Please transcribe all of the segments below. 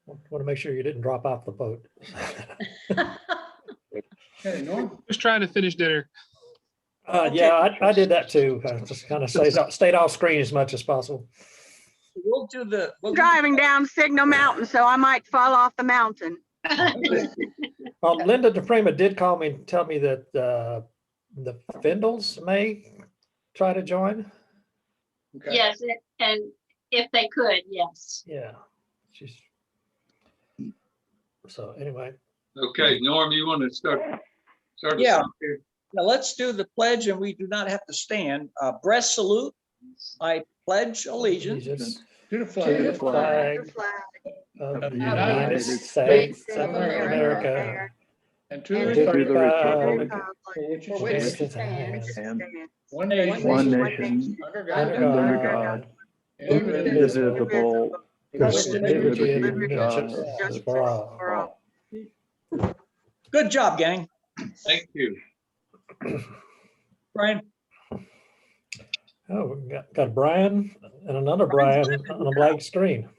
Want to make sure you didn't drop off the boat. Okay, Norm? Just trying to finish dinner. Yeah, I did that too. I just kind of stayed off screen as much as possible. We'll do the. Driving down Signal Mountain, so I might fall off the mountain. Linda DePrima did call me and tell me that the Findles may try to join. Okay. Yes, and if they could, yes. Yeah, she's. So anyway. Okay, Norm, you want to start? Yeah. us off here? Now let's do the pledge, and we do not have to stand. Breast salute. I pledge allegiance To the to the flag of the United States of America and and to the republic for which it stands, one nation, One nation, under under God, God, indivisible, with liberty and liberty and justice for all. Good job, gang. Thank you. Brian. Oh, we got Brian and another Brian on a blank screen.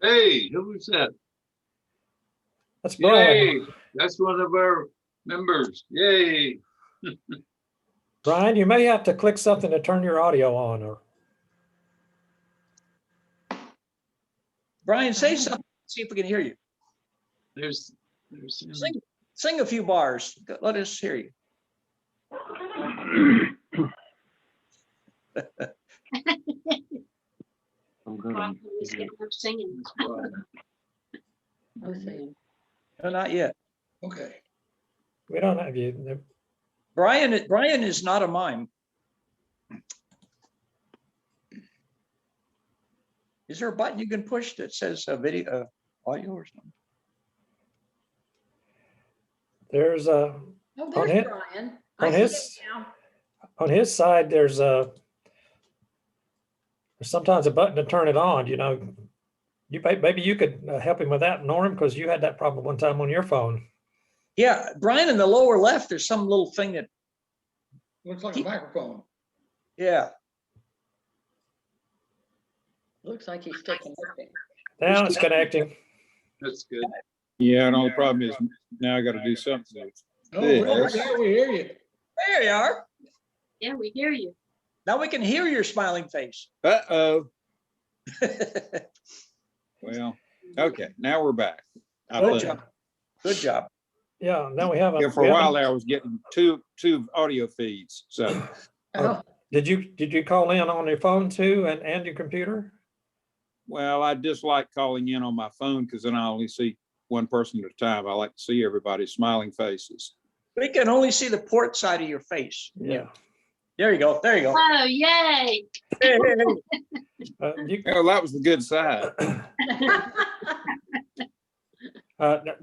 Hey, who was that? That's Brian. Yay, that's one of our members. Yay. Brian, you may have to click something to turn your audio on, or Brian, say something. See if we can hear you. There's Sing a few bars. Let us hear you. Probably was getting up singing. No, not yet. Okay. we don't have you. Brian is not a mime. Is there a button you can push that says video, audio or something? There's a Oh, On there's it- Brian. on I see his- it now. on his side. There's sometimes a button to turn it on. You know, maybe you could help him with that, Norm, because you had that problem one time on your phone. Yeah, Brian, in the lower left, there's some little thing that, Looks like a microphone. yeah. Looks like he's still connecting. Now it's connecting. That's good. Yeah, and all the problem is now I got to do something. Oh, Yes. there we hear you. There you are. Yeah, we hear you. Now we can hear your smiling face. Uh-oh. Well, okay, now we're back. I Good think. job. Good job. Yeah, now we have Yeah, for a while there, I was getting two audio feeds. So Oh, Did you call in on your phone too and your computer? well, I dislike calling in on my phone because then I only see one person at a time. I like to see everybody's smiling faces. We can only see the port side of your face. Yeah. There you go. There you go. Oh, yay. Hey, hey, hey. Oh, that was the good side.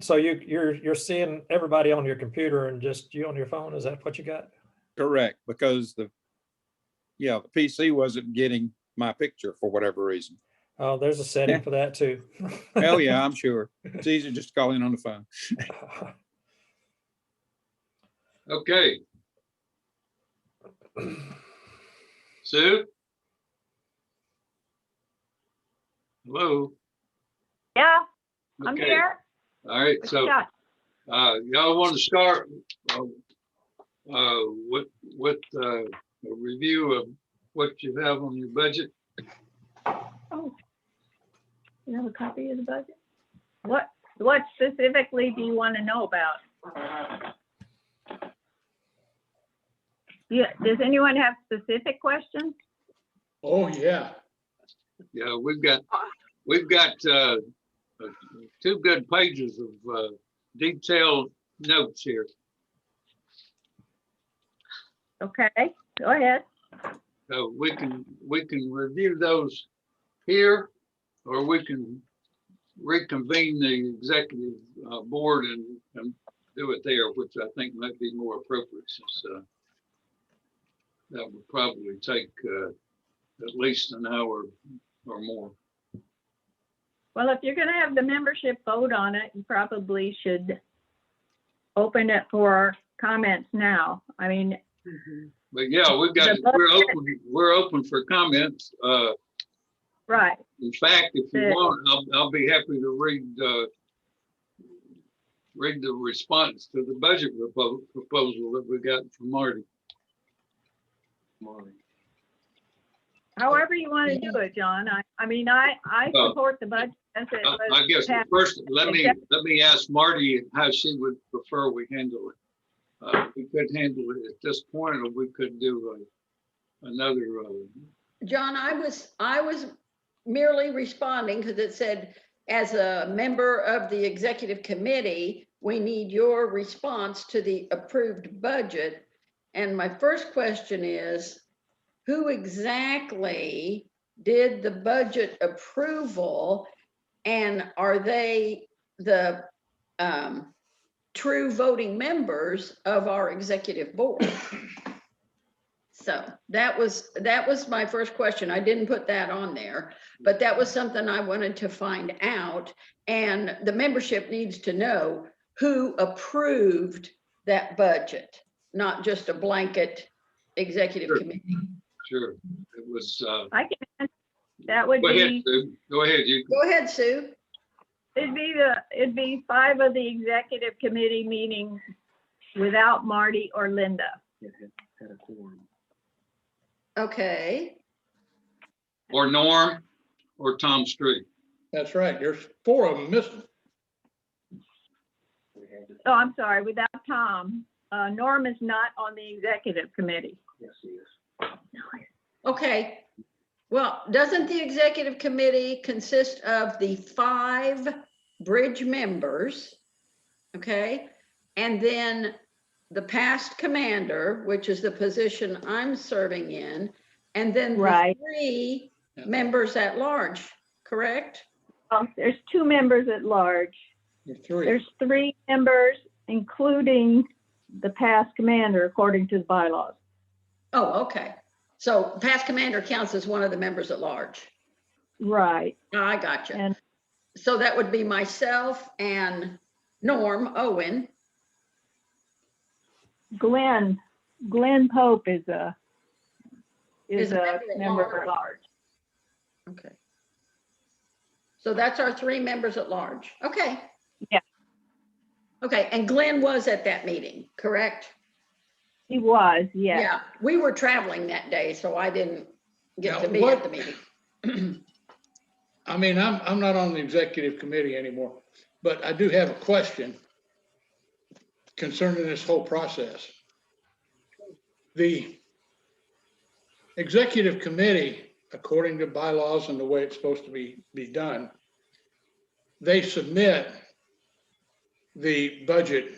So you're seeing everybody on your computer and just you on your phone. Is that what you got? Correct, because the PC wasn't getting my picture for whatever reason. Oh, there's a setting for that too. Hell yeah, I'm sure. It's easy just to call in on the phone. Okay. Sue? Hello? Yeah, I'm Okay. here. All right, What so you got? y'all want to start with a review of what you have on your budget? Oh, you have a copy of the budget? What specifically do you want to know about? Yeah, does anyone have specific questions? Oh, yeah. Yeah, we've got two good pages of detailed notes here. Okay, go ahead. So we can review those here, or we can reconvene the executive board and do it there, which I think might be more appropriate, since that would probably take at least an hour or more. Well, if you're gonna have the membership vote on it, you probably should open it for comments now. I mean, But yeah, we're open for comments. Right. In fact, if you Yeah. want, I'll be happy to read the response to the budget proposal that we got from Marty. However you want to do it, John. I mean, I Well, support the budget as it I was guess passed. first, let me ask Marty how she would prefer we handle it. We could handle it at this point, or we could do another. John, I was merely responding because it said, as a member of the executive committee, we need your response to the approved budget. And my first question is, who exactly did the budget approval? And are they the true voting members of our executive board? So that was my first question. I didn't put that on there, but that was something I wanted to find out. And the membership needs to know who approved that budget, not just a blanket executive Sure. committee. Sure, it was. I can, that would Go ahead, be, Sue. Go ahead. You. Go ahead, Sue. it'd be 5 of the executive committee meetings without Marty or Linda. Okay. Or Norm, or Tom Street. That's right. There's 4 of them missing. Oh, I'm sorry, without Tom. Norm is not on the executive committee. Okay. Well, doesn't the executive committee consist of the 5 bridge members? Okay. And then the past commander, which is the position I'm serving in, and then the Right. 3 members at large, correct? There's 2 members at large. There's 3. There's 3 members, including the past commander, according to the bylaws. Oh, okay. So past commander counts as one of the members at large. Right. I got you. And So that would be myself and Norm Owen. Glenn Pope is a member large. at large. Okay. So that's our 3 members at large. Okay. Yeah. Okay, and Glenn was at that meeting, correct? He was, yes. Yeah, we were traveling that day, so I didn't get Now, to be at the meeting. I mean, I'm not on the executive committee anymore, but I do have a question concerning this whole process. The executive committee, according to bylaws and the way it's supposed to be done, they submit the budget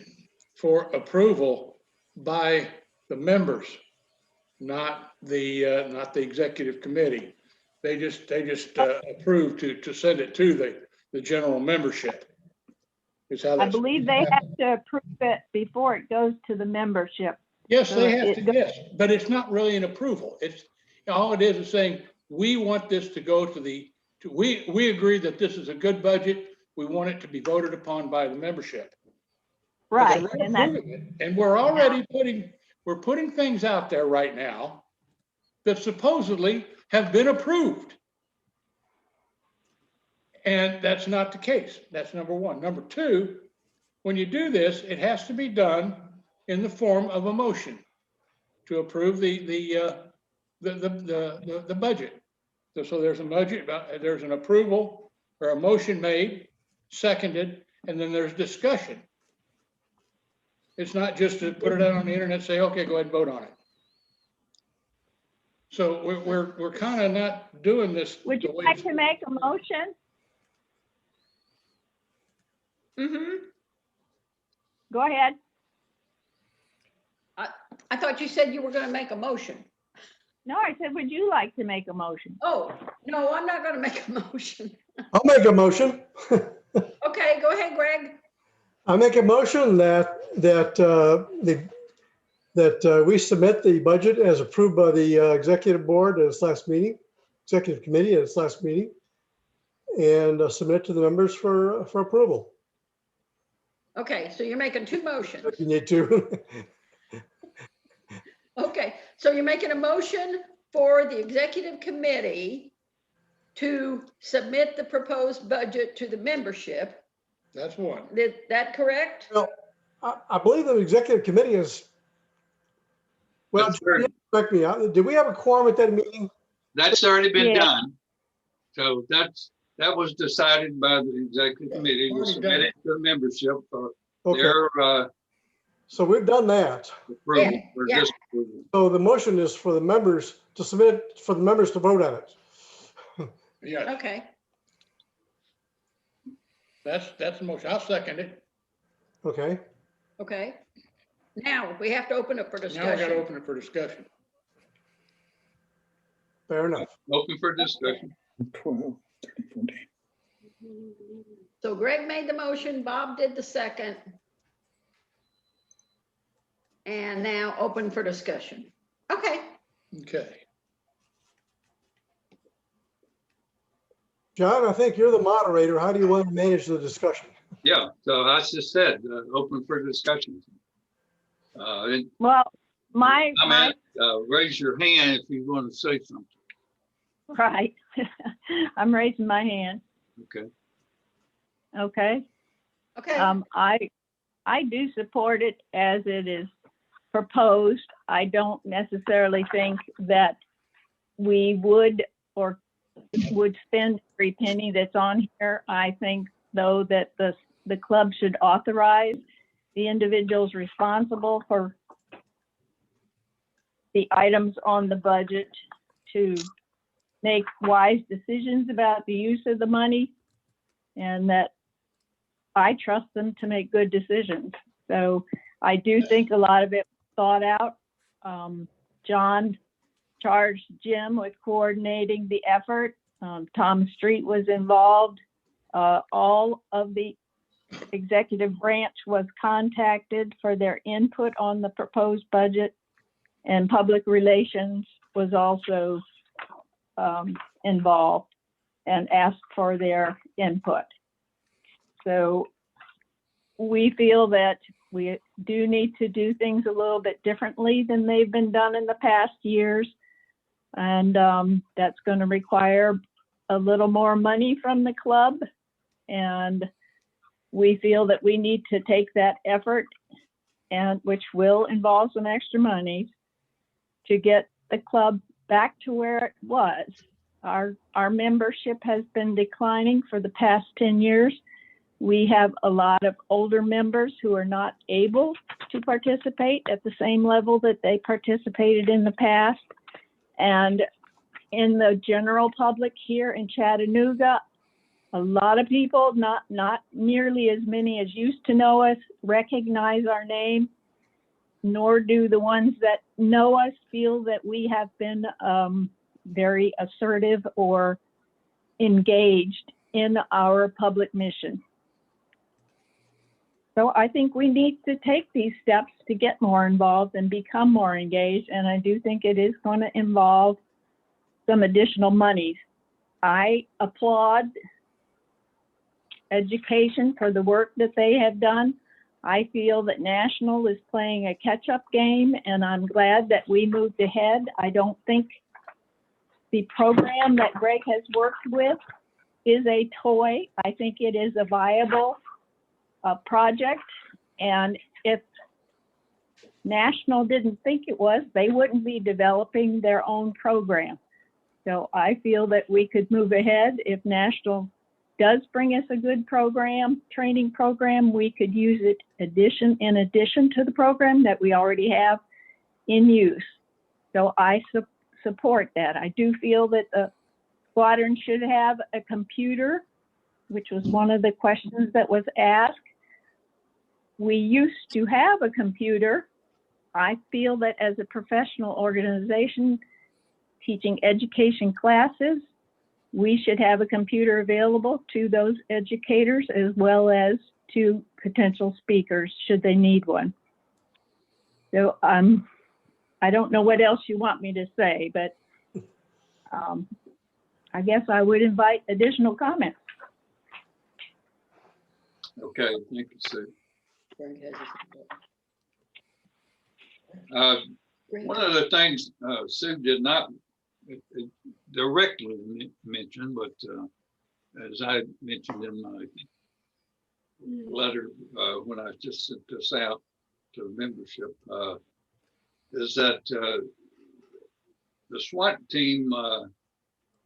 for approval by the members, not the executive committee. They just approve to send it to the general membership. Is how I that's- believe they have to approve it before it goes to the membership. Yes, they have it to, goes- yes, but it's not really an approval. It's, all it is saying, we want this to go to we agree that this is a good budget. We want it to be voted upon by the membership. But Right, they're and that's, approving it, and we're already putting things out there right now that supposedly have been approved. And that's not the case. That's number 1. Number 2, when you do this, it has to be done in the form of a motion to approve the budget. So there's a budget, there's an approval or a motion made, seconded, and then there's discussion. It's not just to put it out on the internet, say, okay, go ahead and vote on it. So we're kind of not doing this. would the you way like it's- to make a motion? Mm-hmm. Go ahead. I thought you said you were going to make a motion. No, I said, would you like to make a motion? Oh, no, I'm not going to make a motion. I'll make a motion. Okay, go ahead, Greg. I make a motion that we submit the budget as approved by the executive board at its last meeting, executive committee at its last meeting, and submit to the members for approval. Okay, so you're making 2 motions. If you need to. Okay, so you're making a motion for the executive committee to submit the proposed budget to the membership. That's one. Is that correct? Well, I believe the executive committee is, well, That's right. correct me, did we have a quorum at that meeting? That's already been Yeah. done. So that was decided by the executive committee to already submit done. it to the membership for Okay, their so we've done that. approval or Yeah. disapproval. So the motion is for the members to submit, it for the members to vote on it. Yes, Okay, that's the motion. I'll second it. Okay, okay. Now we have to open up for Now we gotta discussion. open it for discussion. fair enough. Open for discussion. 12, 13, 14. So Greg made the motion, Bob did the second. And now open for discussion. Okay, Okay. John, I think you're the moderator. How do you want to manage the discussion? Yeah, so I just said, open for discussion. And Well, my, raise your hand if you want to say something. right. I'm raising my hand. Okay. Okay. okay. I do support it as it is proposed. I don't necessarily think that we would spend every penny that's on here. I think though that the club should authorize the individuals responsible for the items on the budget to make wise decisions about the use of the money, and that I trust them to make good decisions. So I do think a lot of it was thought out. John charged Jim with coordinating the effort. Tom Street was involved. All of the executive branch was contacted for their input on the proposed budget, and public relations was also involved and asked for their input. So we feel that we do need to do things a little bit differently than they've been done in the past years. And that's going to require a little more money from the club. And we feel that we need to take that effort, and which will involve some extra money, to get the club back to where it was. Our membership has been declining for the past 10 years. We have a lot of older members who are not able to participate at the same level that they participated in the past. And in the general public here in Chattanooga, a lot of people, not nearly as many as used to know us, recognize our name, nor do the ones that know us feel that we have been very assertive or engaged in our public mission. So I think we need to take these steps to get more involved and become more engaged. And I do think it is going to involve some additional monies. I applaud education for the work that they have done. I feel that National is playing a catch-up game, and I'm glad that we moved ahead. I don't think the program that Greg has worked with is a toy. I think it is a viable project, and if National didn't think it was, they wouldn't be developing their own program. So I feel that we could move ahead. If National does bring us a good program, training program, we could use it in addition to the program that we already have in use. So I support that. I do feel that the squadron should have a computer, which was one of the questions that was asked. We used to have a computer. I feel that as a professional organization teaching education classes, we should have a computer available to those educators as well as to potential speakers should they need one. So I don't know what else you want me to say, but I guess I would invite additional comments. Okay, thank you, Sue. Greg has One of the things Sue did not directly mentioned, but as I mentioned in my letter when I just sent this out to the membership, is that the SWAT team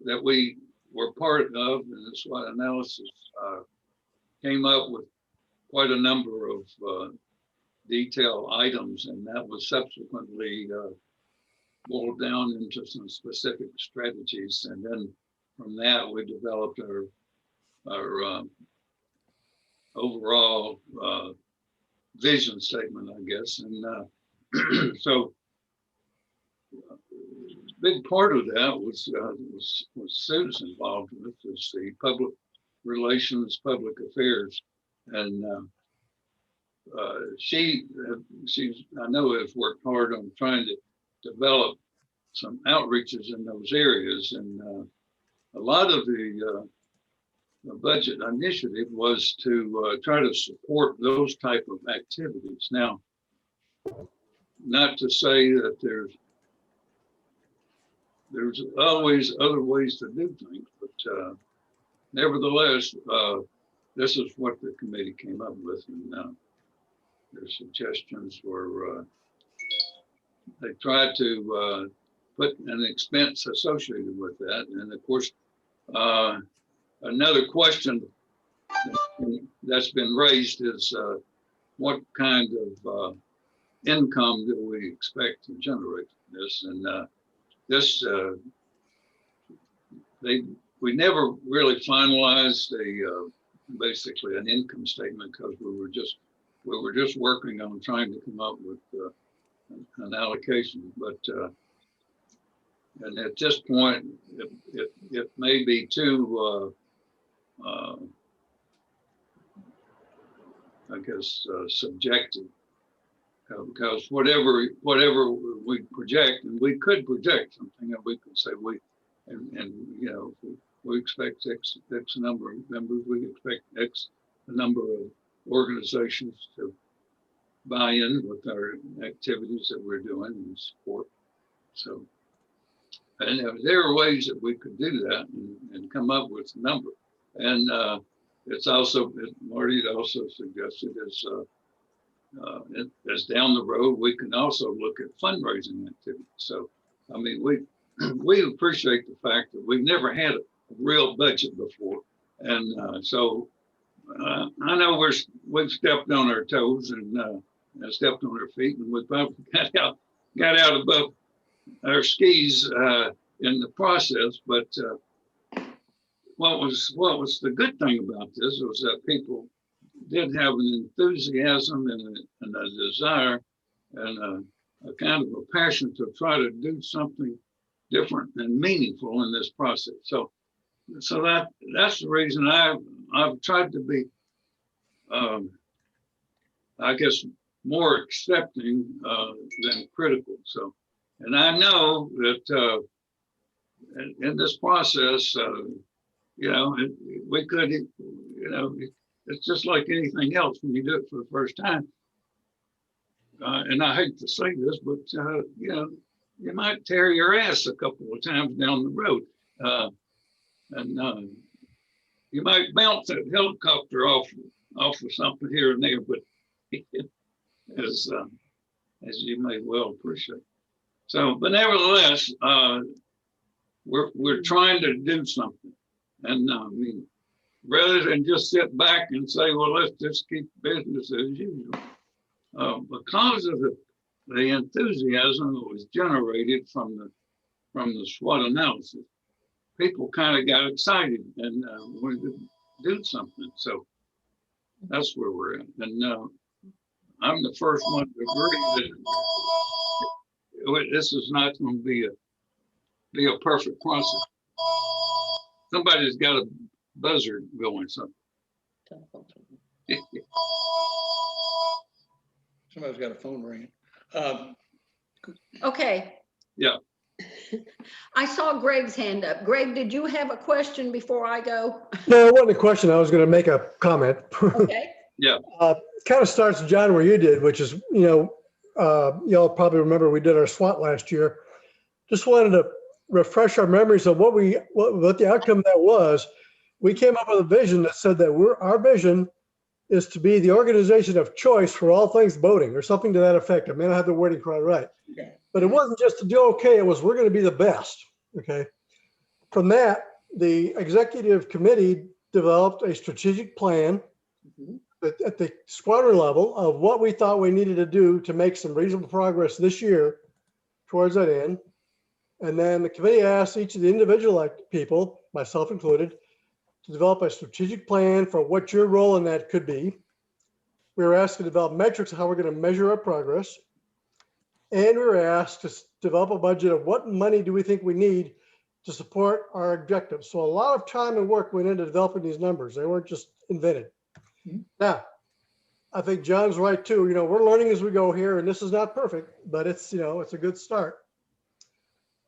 that we were part of in the SWOT analysis came up with quite a number of detailed items, and that was subsequently boiled down into some specific strategies. And then from that, we developed our overall vision statement, I guess. And so a big part of that was Sue's involved with, is the public relations, public affairs. And she's, I know, has worked hard on trying to develop some outreaches in those areas. And a lot of the budget initiative was to try to support those type of activities. Now, not to say that there's always other ways to do things, but nevertheless, this is what the committee came up with, and their suggestions were they tried to put an expense associated with that. And of course, another question that's been raised is what kind of income do we expect to generate from this? And this, we never really finalized basically an income statement, because we were just working on trying to come up with an allocation. But and at this point, it may be too I guess subjective, because whatever we project, and we could project something, and we could say and you know, we expect X number of members, we expect X number of organizations to buy in with our activities that we're doing and support. So, and there are ways that we could do that and come up with a number. And it's also, Marty also suggested, as down the road, we can also look at fundraising activities. So, I mean, we appreciate the fact that we've never had a real budget before. And so I know we've stepped on our toes and stepped on our feet, and we probably got out above our skis in the process. But what was the good thing about this was that people did have an enthusiasm and a desire and a kind of a passion to try to do something different and meaningful in this process. So that's the reason I've tried to be, I guess, more accepting than critical. So, and I know that in this process, you know, we could, you know, it's just like anything else when you do it for the first time. And I hate to say this, but you know, you might tear your ass a couple of times down the road, and you might bounce that helicopter off of something here and there, but as you may well appreciate. So, but nevertheless, we're trying to do something, and I mean, rather than just sit back and say, well, let's just keep business as usual, because of the enthusiasm that was generated from the SWOT analysis, people kind of got excited and wanted to do something. So that's where we're at. And I'm the first one to agree that this is not going to be a perfect process. Somebody's got a buzzer going, so. Somebody's got a phone ringing. Okay. Yeah. I saw Greg's hand up. Greg, did you have a question before I go? No, it wasn't a question. I was going to make a comment. Okay. Yeah. Kind of starts, John, where you did, which is, you know, y'all probably remember we did our SWOT last year. Just wanted to refresh our memories of what the outcome that was, we came up with a vision that said that our vision is to be the organization of choice for all things boating, or something to that effect. I may not have the wording quite right, but it wasn't just to do okay. It was, we're going to be the best. Okay. From that, the executive committee developed a strategic plan at the squadron level of what we thought we needed to do to make some reasonable progress this year towards that end. And then the committee asked each of the individual people, myself included, to develop a strategic plan for what your role in that could be. We were asked to develop metrics of how we're going to measure our progress. And we were asked to develop a budget of what money do we think we need to support our objectives. So a lot of time and work went into developing these numbers. They weren't just invented. Now, I think John's right too. We're learning as we go here, and this is not perfect, but it's a good start.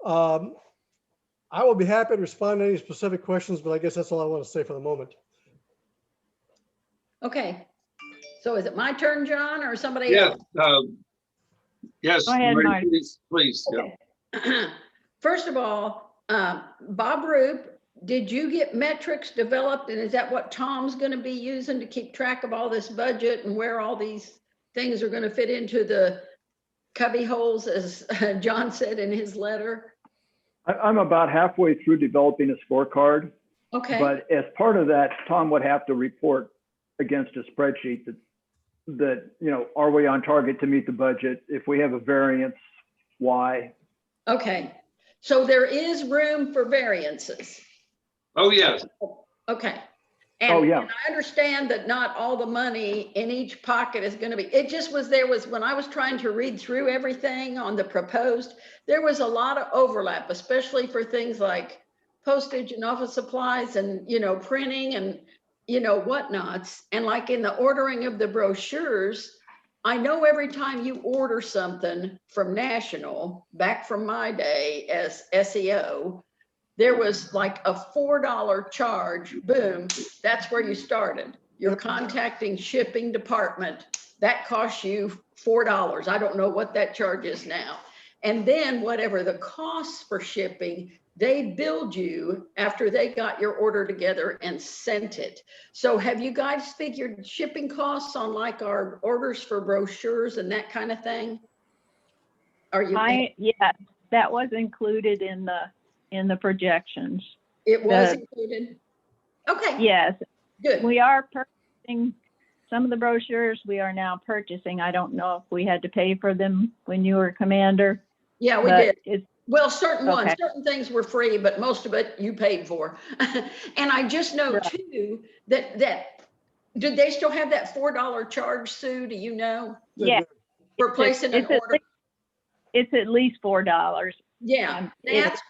I will be happy to respond to any specific questions, but I guess that's all I want to say for the moment. Okay. So is it my turn, John, or somebody Yes, else? yes, Go ahead, Marie, Marty. please. Yeah. Okay. First of all, Bob Roop, did you get metrics developed, and is that what Tom's going to be using to keep track of all this budget and where all these things are going to fit into the cubby holes, as John said in his letter? I'm about halfway through developing a scorecard, Okay. but as part of that, Tom would have to report against a spreadsheet that are we on target to meet the budget? If we have a variance, why? Okay. So there is room for variances. Oh, yes. Okay. Oh, yeah. And I understand that not all the money in each pocket is going to be, it just was, when I was trying to read through everything on the proposed, there was a lot of overlap, especially for things like postage and office supplies and, printing and, whatnots. And like in the ordering of the brochures, I know every time you order something from National, back from my day as SEO, there was like a $4 charge, boom, that's where you started. You're contacting shipping department, that costs you $4. I don't know what that charge is now. And then whatever the costs for shipping, they billed you after they got your order together and sent it. So have you guys figured shipping costs on like our orders for brochures and that kind of thing? Are you? Yeah, that was included in the projections. It was included? Okay. Yes. Good. We are purchasing some of the brochures. We are now purchasing. I don't know if we had to pay for them when you were commander. Yeah, we did. Well, certain Okay. ones, certain things were free, but most of it you paid for. And I just know Right. too, that did they still have that $4 charge, Sue? Do you know? Yeah. For placing an order? It's at least $4. Yeah, that's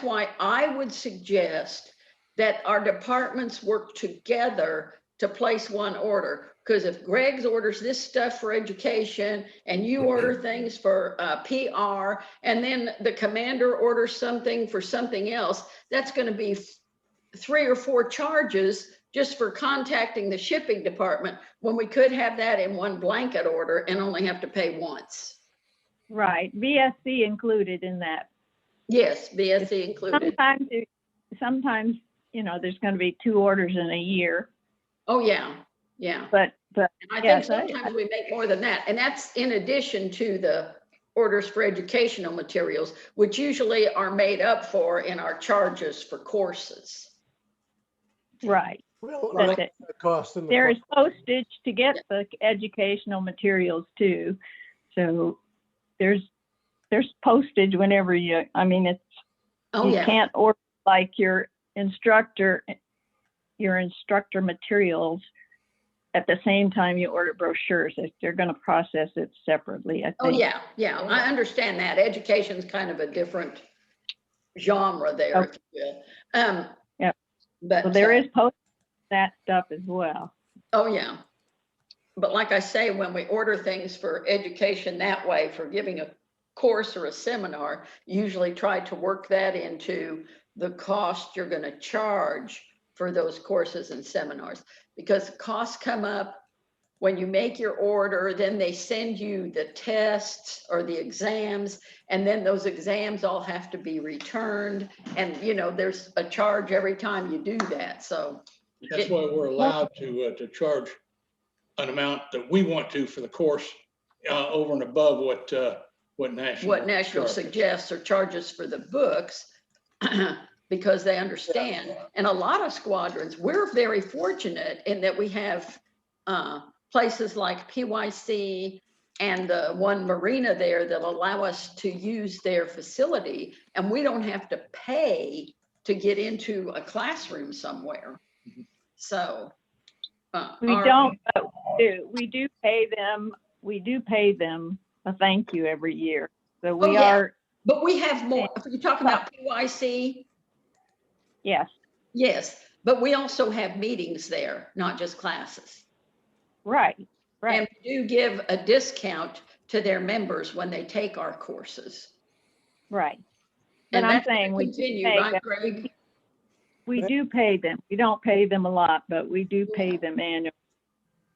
why I would suggest that our departments work together to place one order. Because if Greg's orders this stuff for education and you order things for PR, and then the commander orders something for something else, that's going to be 3 or 4 charges just for contacting the shipping department, when we could have that in one blanket order and only have to pay once. Right, VSC included in that. Yes, VSC included. Sometimes, there's going to be 2 orders in a year. Oh, yeah, yeah. But I think sometimes we make more than that. And that's in addition to the orders for educational materials, which usually are made up for in our charges for courses. Right. Well, there is postage to get the educational materials too. So there's postage whenever you can't order like your instructor materials at the same time you order brochures. They're going to process it separately, I think. Oh, yeah, yeah. I understand that. Education's kind of a different genre there, Okay. if you will. Yeah. But so there is postage that stuff as well. Oh, yeah. But like I say, when we order things for education that way, for giving a course or a seminar, usually try to work that into the cost you're going to charge for those courses and seminars, because costs come up when you make your order, then they send you the tests or the exams, and then those exams all have to be returned. And, you know, there's a charge every time you do that, so. That's why we're allowed to charge an amount that we want to for the course, over and above what National. What National charges. suggests or charges for the books, because they understand. And a lot of squadrons, we're very fortunate in that we have places like PYC and the one marina there that allow us to use their facility, and we don't have to pay to get into a classroom somewhere. So. We don't, but we do pay them. We do pay them a thank you every year. So we are. But we have more. You're talking about PYC? Yes. Yes, but we also have meetings there, not just classes. Right. Right. And we do give a discount to their members when they take our courses. Right. And And I'm that's gonna saying we do continue, pay right, them. Greg? We do pay them. We don't pay them a lot, but we do pay them annually.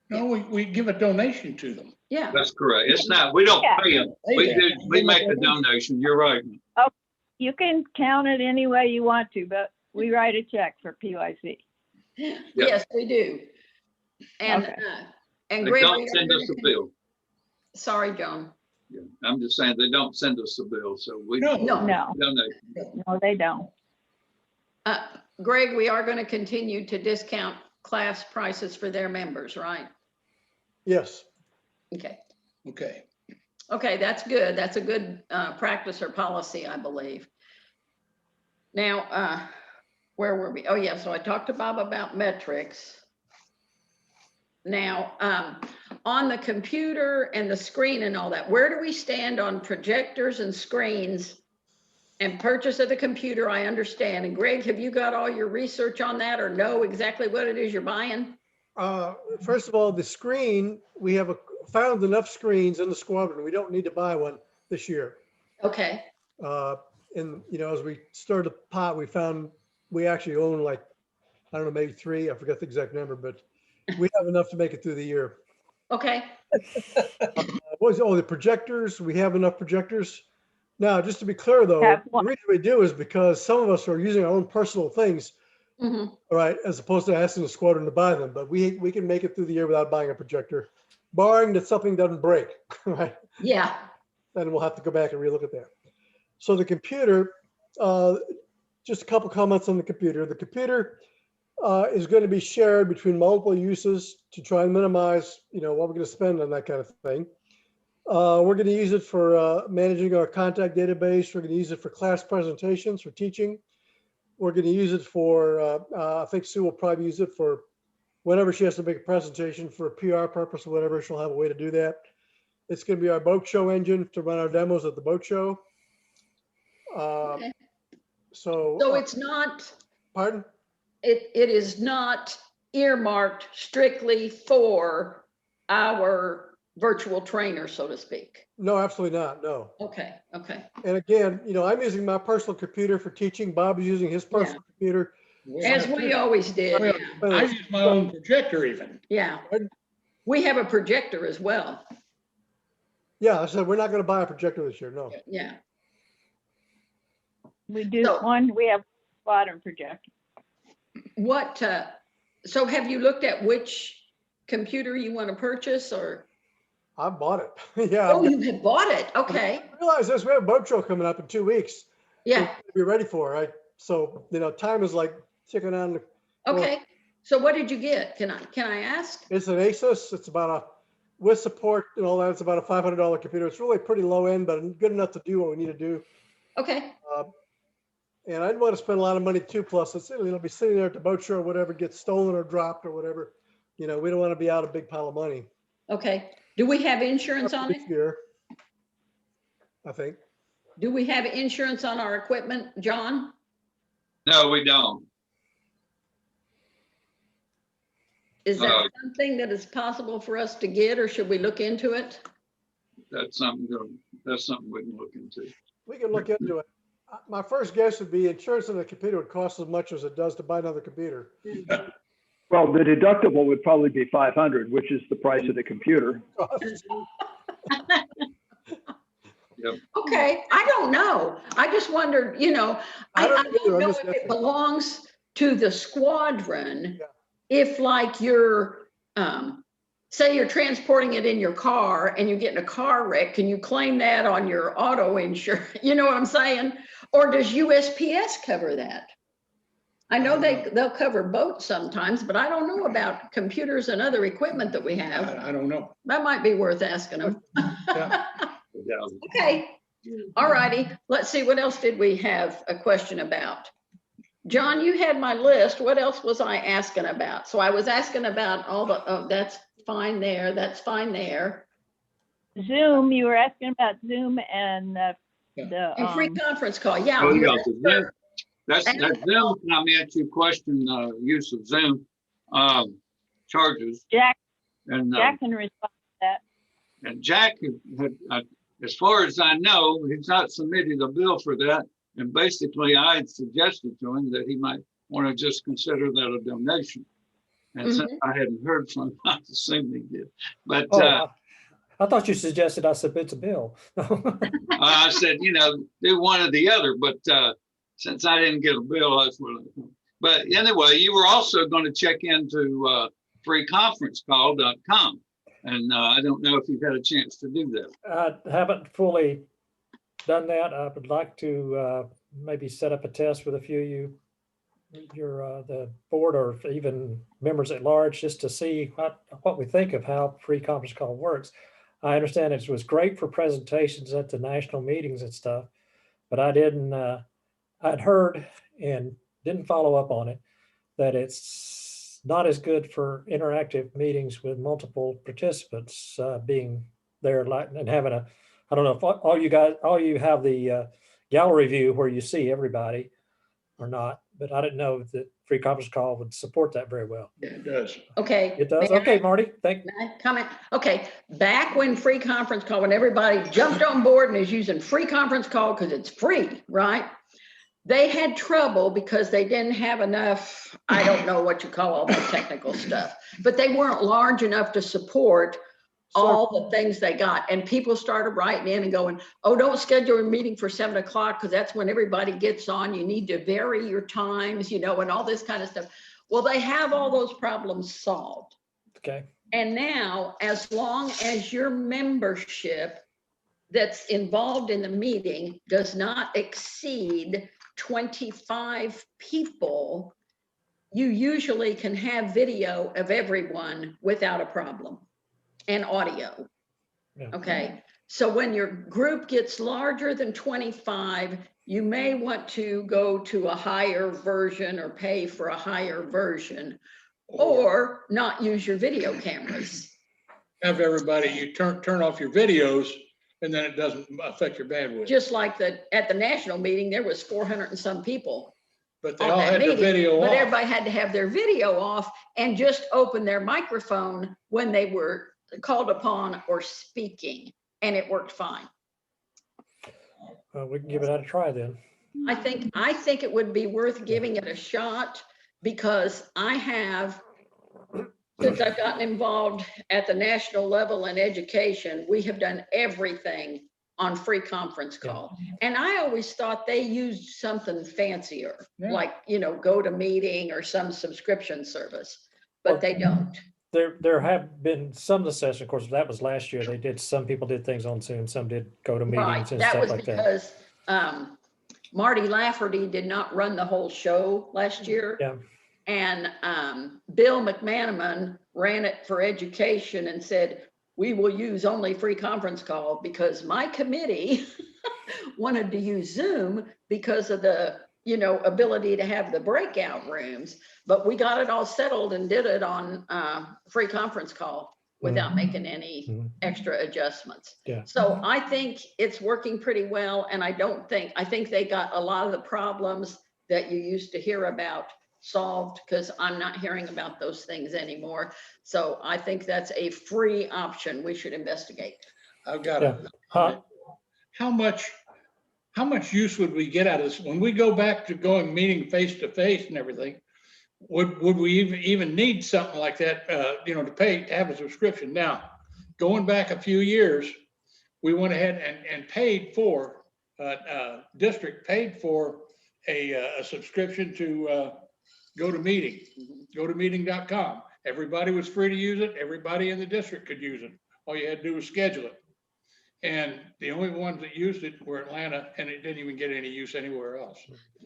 No, we give a donation to them. Yeah. That's correct. It's not, we don't Yeah. pay them. We make the donation. You're right. You can count it any way you want to, but we write a check for PYC. Yes, we do. And, Okay. and They Greg. don't send us a bill. Sorry, John. Yeah, I'm just saying, they don't send us a bill, so we No. No. No, donate. no, they don't. Greg, we are going to continue to discount class prices for their members, right? Yes. Okay. Okay. Okay, that's good. That's a good practice or policy, I believe. Now, where were we? Oh, yeah, so I talked to Bob about metrics. Now, on the computer and the screen and all that, where do we stand on projectors and screens and purchase of the computer? I understand. And Greg, have you got all your research on that or know exactly what it is you're buying? First of all, the screen, we have found enough screens in the squadron. We don't need to buy one this year. Okay. And, you know, as we started the pot, we found we actually own like, I don't know, maybe 3. I forgot the exact number, but we have enough to make it through the year. Okay. The projectors, we have enough projectors. Now, just to be clear though, Have the one. reason we do is because some of us are using our own personal things, Mhm. all right, as opposed to asking the squadron to buy them, but we can make it through the year without buying a projector, barring that something doesn't break, right? Yeah. Then we'll have to go back and relook at that. So the computer, just a couple comments on the computer. The computer is going to be shared between multiple uses to try and minimize, you know, what we're going to spend on that kind of thing. We're going to use it for managing our contact database. We're going to use it for class presentations, for teaching. We're going to use it for, I think Sue will probably use it for whenever she has to make a presentation for a PR purpose or whatever, she'll have a way to do that. It's going to be our boat show engine to run our demos at the boat show. Okay. So it's not, pardon? it is not earmarked strictly for our virtual trainer, so to speak. No, absolutely not. No. Okay. Okay. And again, you know, I'm using my personal computer for teaching. Bob is using his personal computer. As we always did. I Yeah. use my own projector even. Yeah. Pardon? We have a projector as well. Yeah, I said we're not going to buy a projector this year. No. Yeah. We do So- we have squadron projector. What, so have you looked at which computer you want to purchase or? I bought it. Yeah. Oh, you have bought it. Okay. I realize this. We have a boat show coming up in 2 weeks. Yeah. To be ready for, right? So, you know, time is like ticking on. Okay. So what did you get? Can I ask? It's an Asus. It's about with support and all that, it's about a $500 computer. It's really pretty low end, but good enough to do what we need to do. Okay. And I didn't want to spend a lot of money too. Plus, it'll be sitting there at the boat show, or whatever, gets stolen or dropped or whatever. You know, we don't want to be out a big pile of money. Okay. Do we have insurance on it? This year, I think. Do we have insurance on our equipment, John? No, we don't. Is that something that is possible for us to get, or should we look into it? That's something we can look into. We can look into it. My first guess would be insurance on the computer would cost as much as it does to buy another computer. Well, the deductible would probably be 500, which is the price of the computer. Okay, I don't know. I just wondered, you know, I I don't I either. don't I'm know just if it guessing. belongs to the squadron. Yeah. If like you're, say you're transporting it in your car and you get in a car wreck, can you claim that on your auto insurance? You know what I'm saying? Or does USPS cover that? I know they'll cover boats sometimes, but I don't know about computers and other equipment that we have. I don't know. That might be worth asking them. Yeah. Okay, all righty. Let's see, what else did we have a question about? John, you had my list. What else was I asking about? So I was asking about all the, oh, that's fine there. That's fine there. Zoom, you were asking about Zoom and the, And free conference call, yeah. Oh, you yeah, asked the Zoom- for- That's Zoom comment, you question, use of Zoom, charges. Jack, And, Jack can respond to that. and Jack, as far as I know, he's not submitted a bill for that. And basically, I had suggested to him that he might want to just consider that a donation. And since I hadn't heard from him, I assumed he did. But Oh, I thought you suggested I submit a bill. I said, you know, do one or the other. But since I didn't get a bill, that's what I thought. But anyway, you were also going to check into freeconferencecall.com. And I don't know if you've had a chance to do that. I haven't fully done that. I would like to maybe set up a test with a few of you, the board or even members at large, just to see what we think of how free conference call works. I understand it was great for presentations at the national meetings and stuff, but I'd heard and didn't follow up on it, that it's not as good for interactive meetings with multiple participants being there and having I don't know if all you have the gallery view where you see everybody or not, but I didn't know that free conference call would support that very well. Yeah, it does. Okay. It does? may I- Okay, Marty, thank you. may I comment? Okay, back when free conference call, when everybody jumped on board and is using free conference call because it's free, right? They had trouble because they didn't have enough, I don't know what you call all that technical stuff, but they weren't large enough to support all the things they got. And people started writing in and going, oh, don't schedule a meeting for 7 o'clock because that's when everybody gets on. You need to vary your times, you know, and all this kind of stuff. Well, they have all those problems solved. Okay. And now, as long as your membership that's involved in the meeting does not exceed 25 people, you usually can have video of everyone without a problem, and audio. Yeah. Okay, so when your group gets larger than 25, you may want to go to a higher version or pay for a higher version, or not use your video cameras. Have everybody, you turn off your videos and then it doesn't affect your bandwidth. Just like at the national meeting, there was 400 and some people. But they on all that had their meeting, video but off. everybody had to have their video off and just open their microphone when they were called upon or speaking, and it worked fine. We can give it a try then. I think it would be worth giving it a shot, because I have, since I've gotten involved at the national level in education, we have done everything on free conference call. And I always thought they used something fancier, like, you know, GoToMeeting or some subscription service, but they don't. There have been some of the sessions, of course, that was last year. Some people did things on Zoom, some did go to Right, meetings and that stuff was like that. because Marty Lafferty did not run the whole show last year. Yeah. And Bill McManaman ran it for education and said, we will use only free conference call, because my committee wanted to use Zoom because of the, you know, ability to have the breakout rooms, but we got it all settled and did it on free conference call without making any extra adjustments. Yeah. So I think it's working pretty well. And I think they got a lot of the problems that you used to hear about solved, because I'm not hearing about those things anymore. So I think that's a free option we should investigate. I've got a comment. How much use would we get out of this when we go back to going meeting face to face and everything? would we even need something like that, you know, to have a subscription? Now, going back a few years, we went ahead and paid for, district paid for a subscription to GoToMeeting.com. Everybody was free to use it. Everybody in the district could use it. All you had to do was schedule it. And the only ones that used it were Atlanta, and it didn't even get any use anywhere else.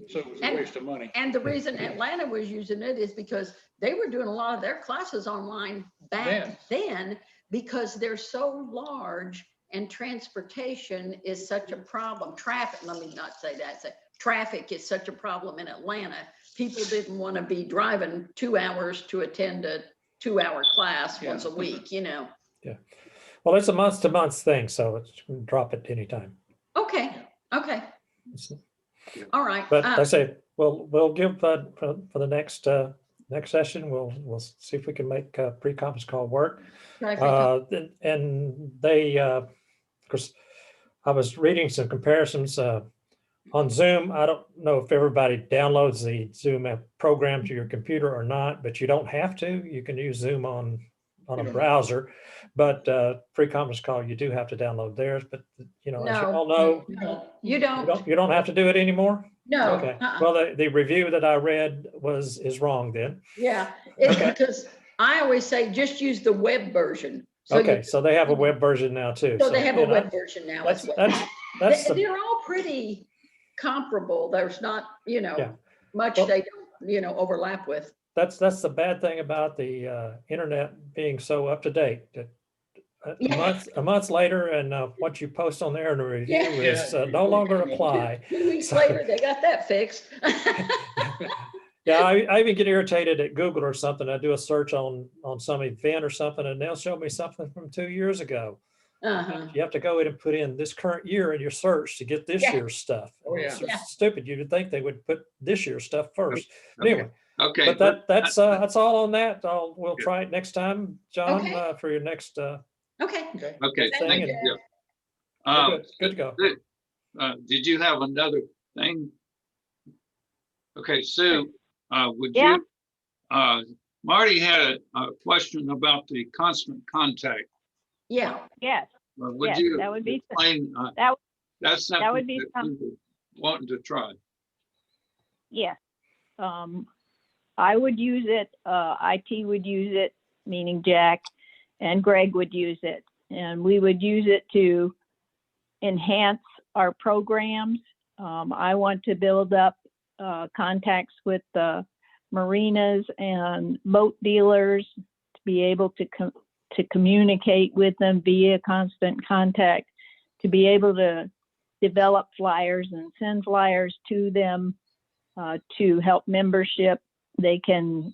So it was a waste of money. And the reason Atlanta was using it is because they were doing a lot of their classes online back then because they're so large and transportation is such a problem. Traffic, let me not say that. Traffic is such a problem in Atlanta. People didn't want to be driving 2 hours to attend a 2-hour class once a week, you know. Yeah. Well, it's a month to month thing, so it's drop it anytime. Okay. Okay. All right. But I say, we'll give for the next session, we'll see if we can make a pre-conference call work. And they, of course, I was reading some comparisons on Zoom. I don't know if everybody downloads the Zoom program to your computer or not, but you don't have to. You can use Zoom on a browser, but pre-conference call, you do have to download theirs. But you know, as you all know, you don't have to do it anymore. No. Okay. Well, the review that I read is wrong then. Yeah, it's because I always say just use the web version. So okay, so they have a web version now too. So they have a web version now. They're all pretty comparable. There's not, you know, much they don't, you know, overlap with. That's the bad thing about the internet being so up to date. That a month later, and what you post on there in a review is no longer apply. 2 weeks later, they got that fixed. Yeah, I even get irritated at Google or something. I do a search on some event or something, and they'll show me something from 2 years ago. You have to go in and put in this current year in your search to get this year's stuff. It's stupid. You would think they would put this year's stuff first. But anyway. Okay. But that's all on that. We'll try it next time, John, for your next. Okay. Thank you. Good to go. Did you have another thing? Okay, Sue, would you? Marty had a question about the constant contact. Yeah. Yes. Would you that would be explain? That's something that would be wanting to try. Yes. I would use it. IT would use it, meaning Jack, and Greg would use it, and we would use it to enhance our programs. I want to build up contacts with the marinas and boat dealers to be able to communicate with them via constant contact, to be able to develop flyers and send flyers to them to help membership. They can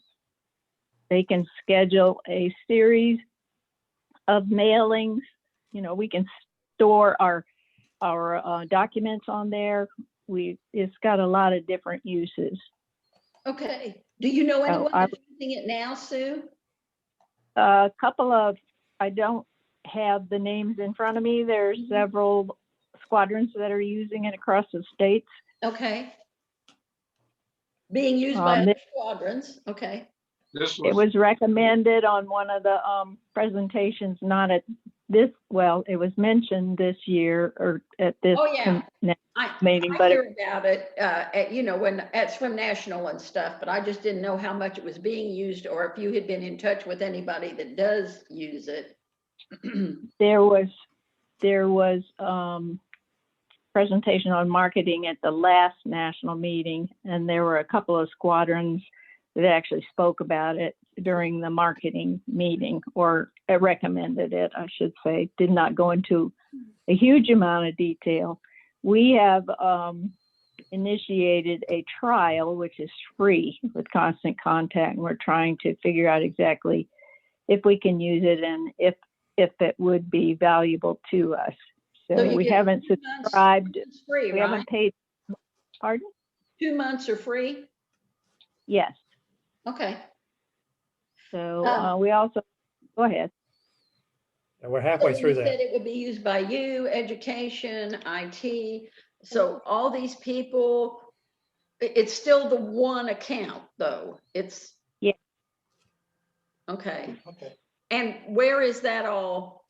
schedule a series of mailings. You know, we can store our documents on there. It's got a lot of different uses. Okay. Do you know anyone that's using it now, Sue? A couple of, I don't have the names in front of me. There's several squadrons that are using it across the states. Okay. Being used by other squadrons. Okay. It was recommended on one of the presentations, not at this, well, it was mentioned this year or at this meeting. I hear about it, you know, when it's from national and stuff, but I just didn't know how much it was being used or if you had been in touch with anybody that does use it. There was presentation on marketing at the last national meeting, and there were a couple of squadrons that actually spoke about it during the marketing meeting, or recommended it, I should say. Did not go into a huge amount of detail. We have initiated a trial, which is free with Constant Contact, and we're trying to figure out exactly if we can use it and if it would be valuable to us. So we haven't subscribed. Free, we haven't paid. Pardon? 2 months are free? Yes. Okay. So we also, go ahead. And we're halfway through that. Said it would be used by you, education, IT. So all these people, it's still the one account though. It's. Yeah. Okay. Okay. And where is that all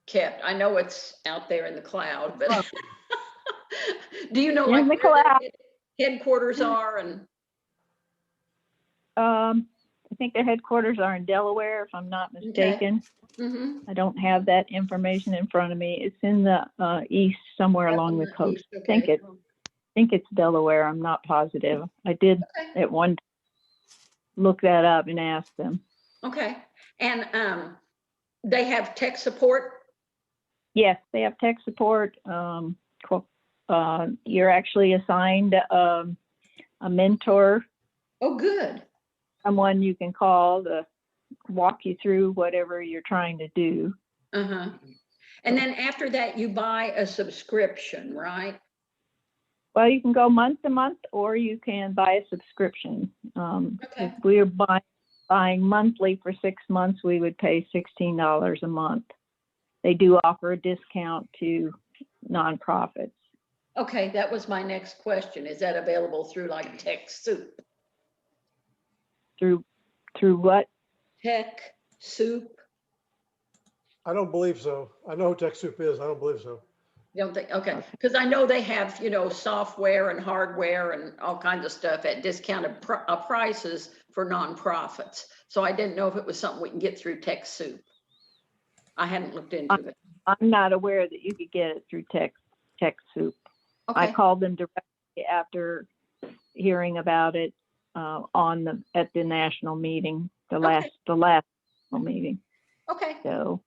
kept? I know it's out there in the cloud, but do you know In like the where cloud. their headquarters are and? I think their headquarters are in Delaware, if I'm not mistaken. Mhm. I don't have that information in front of me. It's in the east, somewhere Up along in the the coast. east, I think okay. it's Delaware. I'm not positive. I did Okay. at one time look that up and ask them. Okay, and they have tech support? Yes, they have tech support. You're actually assigned a mentor, Oh, good. someone you can call to walk you through whatever you're trying to do. Uh-huh. And then after that, you buy a subscription, right? Well, you can go month to month, or you can buy a subscription. Okay. If we're buying monthly for 6 months, we would pay $16 a month. They do offer a discount to nonprofits. Okay, that was my next question. Is that available through like TechSoup? Through what? TechSoup? I don't believe so. I know who TechSoup is. I don't believe so. You don't think, okay, because I know they have, software and hardware and all kinds of stuff at discounted prices for nonprofits. So I didn't know if it was something we can get through TechSoup. I hadn't looked into it. I'm not aware that you could get it through TechSoup. I Okay, called them directly after hearing about it at the national meeting, the last national meeting. okay, So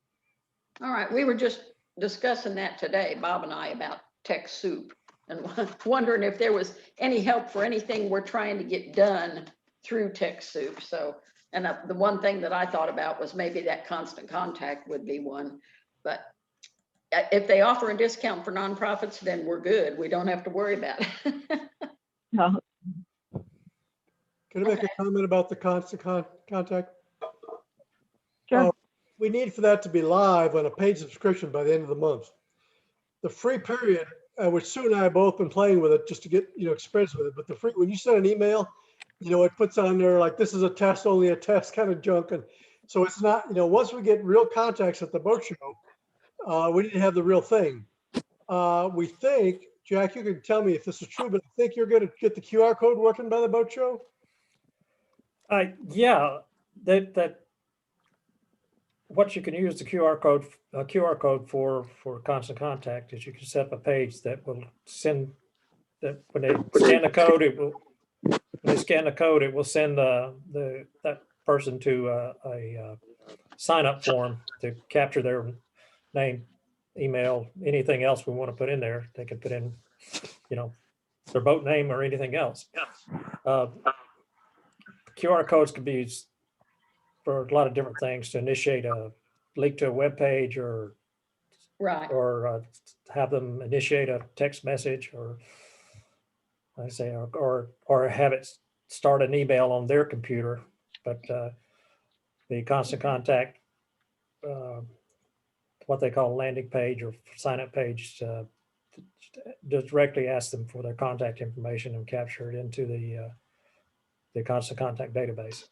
all right. We were just discussing that today, Bob and I, about TechSoup and wondering if there was any help for anything we're trying to get done through TechSoup. So, and the one thing that I thought about was maybe that Constant Contact would be one, but if they offer a discount for nonprofits, then we're good. We don't have to worry about it. no, Can I make a comment about the Constant Contact? sure. We need for that to be live on a paid subscription by the end of the month. The free period, which Sue and I have both been playing with it just to get, experience with it, but the free, when you send an email, it puts on there like, this is a test, only a test kind of junk. And so it's not, once we get real contacts at the boat show, we need to have the real thing. We think, Jack, you can tell me if this is true, but I think you're going to get the QR code working by the boat show. Yeah, that what you can use the QR code for Constant Contact is you can set up a page that will send that when they scan the code, it will send that person to a sign up form to capture their name, email, anything else we want to put in there. They can put in, their boat name or anything else. QR codes can be used for a lot of different things, to initiate a link to a web page, or Right. have them initiate a text message, or or have it start an email on their computer. But the Constant Contact, what they call landing page or sign up page, directly ask them for their contact information and capture it into the Constant Contact database,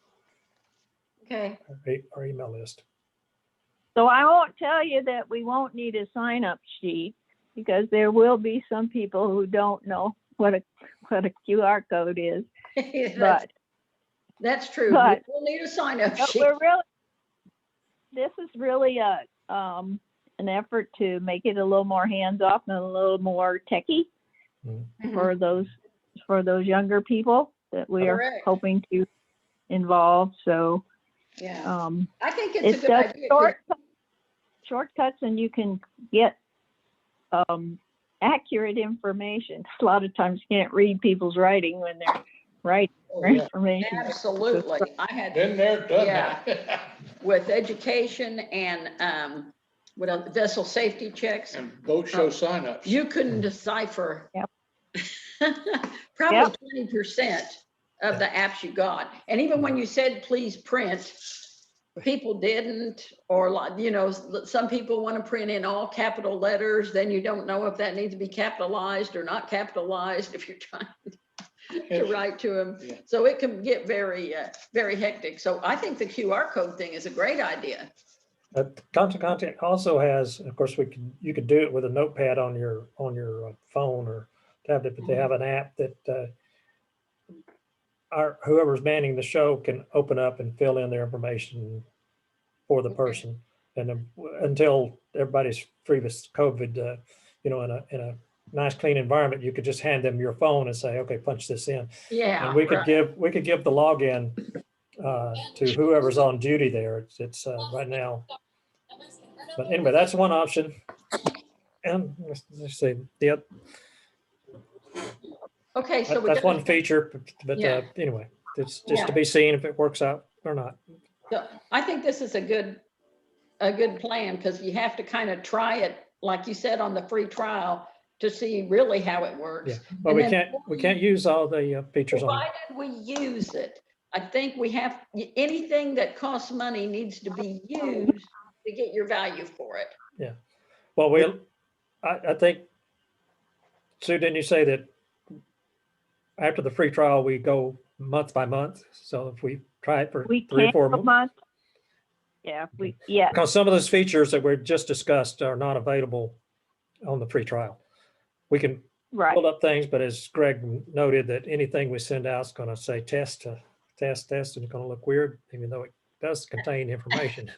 Okay. or email list. So I won't tell you that we won't need a sign up sheet, because there will be some people who don't know what a QR code is. That's true. but- We'll need a sign up But sheet. this is really an effort to make it a little more hands off and a little more techie Mhm. for those younger people that we are Correct. hoping to involve. So Yeah, I think it's a it good does idea. shortcuts, and you can get accurate information. A lot of times you can't read people's writing when they're writing Oh, yeah. information. Absolutely. I had Been there, done Yeah. that. with education and what else, vessel safety checks. And boat show signups. You couldn't decipher Yep. probably 20% of the apps you got. And even when you said, please print, people didn't, or some people want to print in all capital letters, then you don't know if that needs to be capitalized or not capitalized if you're trying. to write to them. Yeah. So it can get very, very hectic. So I think the QR code thing is a great idea. Contact also has, of course, you could do it with a notepad on your phone or tablet, but they have an app that whoever's manning the show can open up and fill in their information for the person. And until everybody's free with COVID, in a nice clean environment, you could just hand them your phone and say, okay, punch this in. Yeah. And we could right. give the login to whoever's on duty there. It's right now. But anyway, that's one option. And let's see, Okay, so we that's got, one feature, but Yeah. anyway, it's just Yeah. to be seen if it works out or not. so I think this is a good plan because you have to kind of try it, like you said, on the free trial to see really how it works. Yeah, but And we then can't use all the features on it. provided we use it. I think we have, anything that costs money needs to be used to get your value for it. Well, I think, Sue, didn't you say that after the free trial, we go month by month? So if we try it for We 3 or can't 4 go months, month. Yeah, yeah, because some of those features that we just discussed are not available on the free trial. We can right. pull up things, but as Greg noted, that anything we send out is going to say test, and it's going to look weird, even though it does contain information.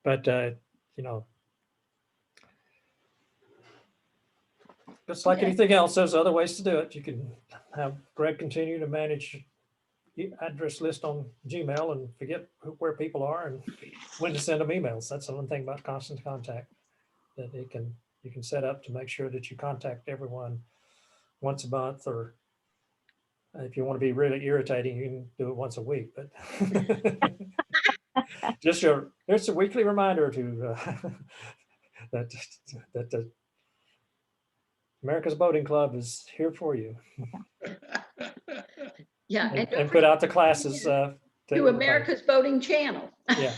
But, just like Okay. anything else, there's other ways to do it. You can have Greg continue to manage the address list on Gmail and forget where people are and when to send them emails. That's the one thing about constant contact that you can set up to make sure that you contact everyone once a month, or if you want to be really irritating, you can do it once a week. But there's a weekly reminder to that the America's Boating Club is here for you. Yeah. And put out the classes to everybody. America's Boating Channel. Yeah,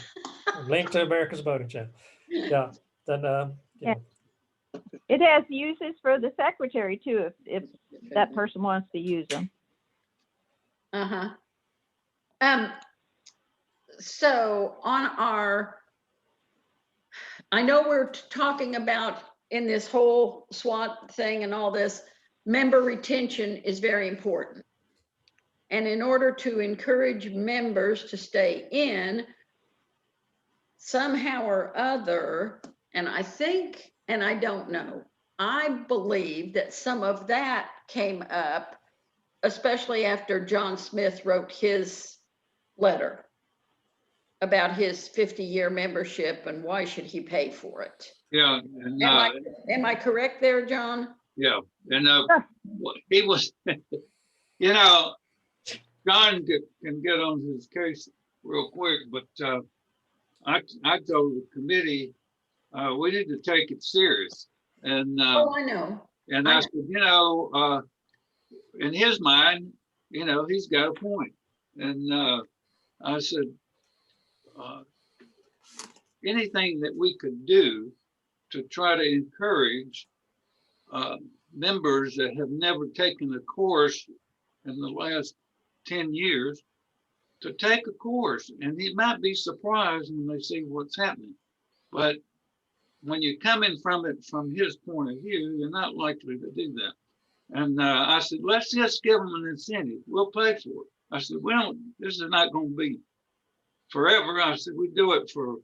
link to America's Boating Channel. Yeah, then Yeah. It has uses for the secretary too, if that person wants to use them. Uh-huh. So I know we're talking about in this whole SWAT thing and all this, member retention is very important. And in order to encourage members to stay in, somehow or other, and I think, and I don't know, I believe that some of that came up, especially after John Smith wrote his letter about his 50-year membership and why should he pay for it. Yeah. And, am I correct there, John? yeah. And he was, John can get on his case real quick, but I told the committee we need to take it serious. And Oh, I know. and I said, in his mind, he's got a point. And I said, anything that we could do to try to encourage members that have never taken a course in the last 10 years to take a course. And he might be surprised when they see what's happening. But when you're coming from it from his point of view, you're not likely to do that. And I said, let's just give them an incentive. We'll pay for it. I said, this is not going to be forever. I said, we do it for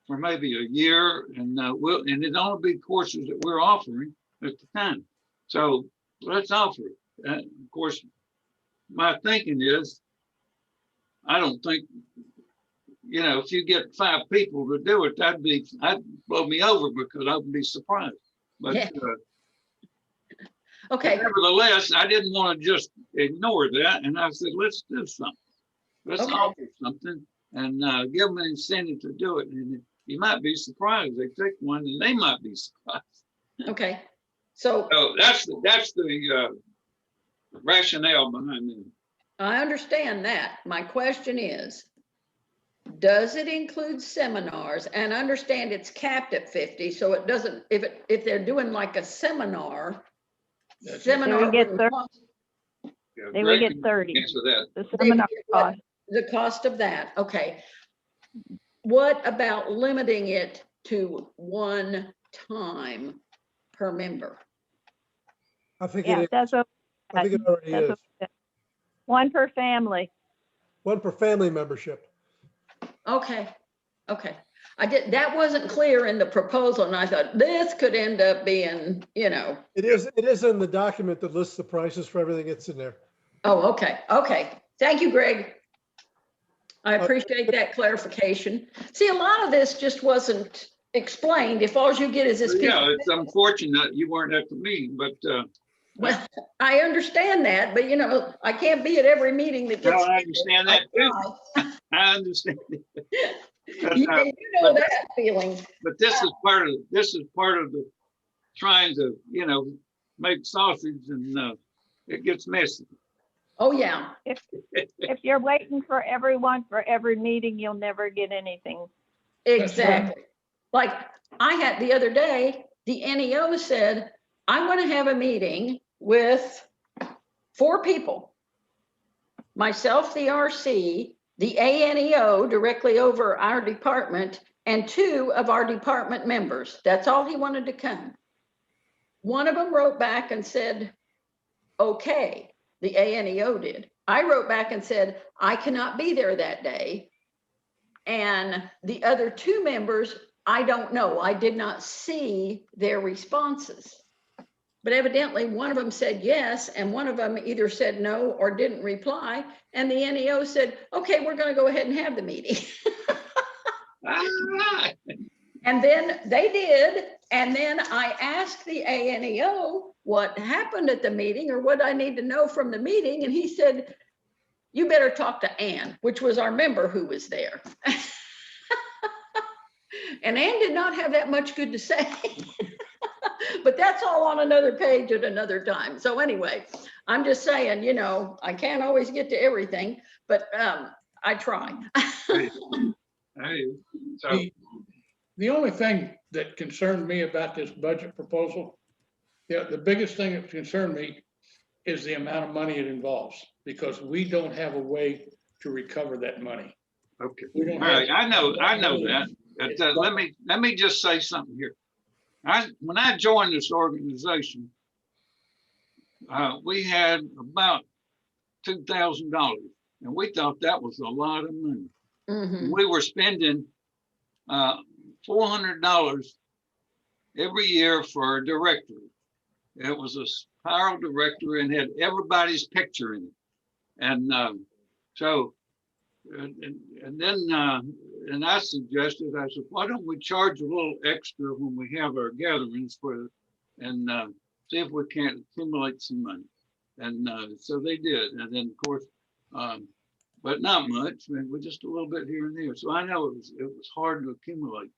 maybe a year, and and it only be courses that we're offering at the time. So let's offer it. Of course, my thinking is, I don't think, if you get 5 people to do it, that'd blow me over because I would be surprised. But Yeah. Okay. Nevertheless, I didn't want to just ignore that. And I said, let's do something. Let's Okay. offer something and give them an incentive to do it. And you might be surprised. They take one and they might be surprised. Okay. So that's the rationale behind it. I understand that. My question is, does it include seminars? And understand it's capped at 50, so it doesn't, if they're doing like a seminar They would get wouldn't cost- Yeah, They would Greg get can 30. Answer that. The They seminar get what? cost. The cost of that, okay. What about limiting it to one time per member? I think Yeah, it is. that's okay. I think it already That's is. okay. One per family. One per family membership. Okay, okay. That wasn't clear in the proposal, and I thought this could end up being, It is in the document that lists the prices for everything that's in there. oh, okay, okay. Thank you, Greg. I appreciate that clarification. See, a lot of this just wasn't explained. If all you get is this piece Yeah, of it's unfortunate you weren't at the meeting, but well, I understand that, but I can't be at every meeting that no, gets. I understand that too. I understand. But, You know but- that feeling. But this is part of the trying to, make sausage and it gets messy. Oh, yeah. If you're waiting for everyone for every meeting, you'll never get anything. Exactly. Like I had the other day, the NEO said, I want to have a meeting with 4 people. Myself, the RC, the ANEO directly over our department, and 2 of our department members. That's all he wanted to come. One of them wrote back and said, okay, the ANEO did. I wrote back and said, I cannot be there that day. And the other 2 members, I don't know. I did not see their responses. But evidently one of them said yes, and one of them either said no or didn't reply. And the NEO said, okay, we're going to go ahead and have the meeting. All right. And then they did. And then I asked the ANEO what happened at the meeting or what I need to know from the meeting. And he said, you better talk to Ann, which was our member who was there. And Ann did not have that much good to say. But that's all on another page at another time. So anyway, I'm just saying, I can't always get to everything, but I try. Hey, so The only thing that concerned me about this budget proposal, the biggest thing that concerned me is the amount of money it involves, because we don't have a way to recover that money. okay. We All don't right, have- I know that. But, let me just say something here. When I joined this organization, we had about $2,000, and we thought that was a lot of money. Mhm. We were spending $400 every year for a directory. It was a spiral directory and had everybody's picture in it. And and I suggested, I said, why don't we charge a little extra when we have our gatherings and see if we can't accumulate some money. And so they did. And then of course, but not much, we're just a little bit here and there. So I know it was hard to accumulate,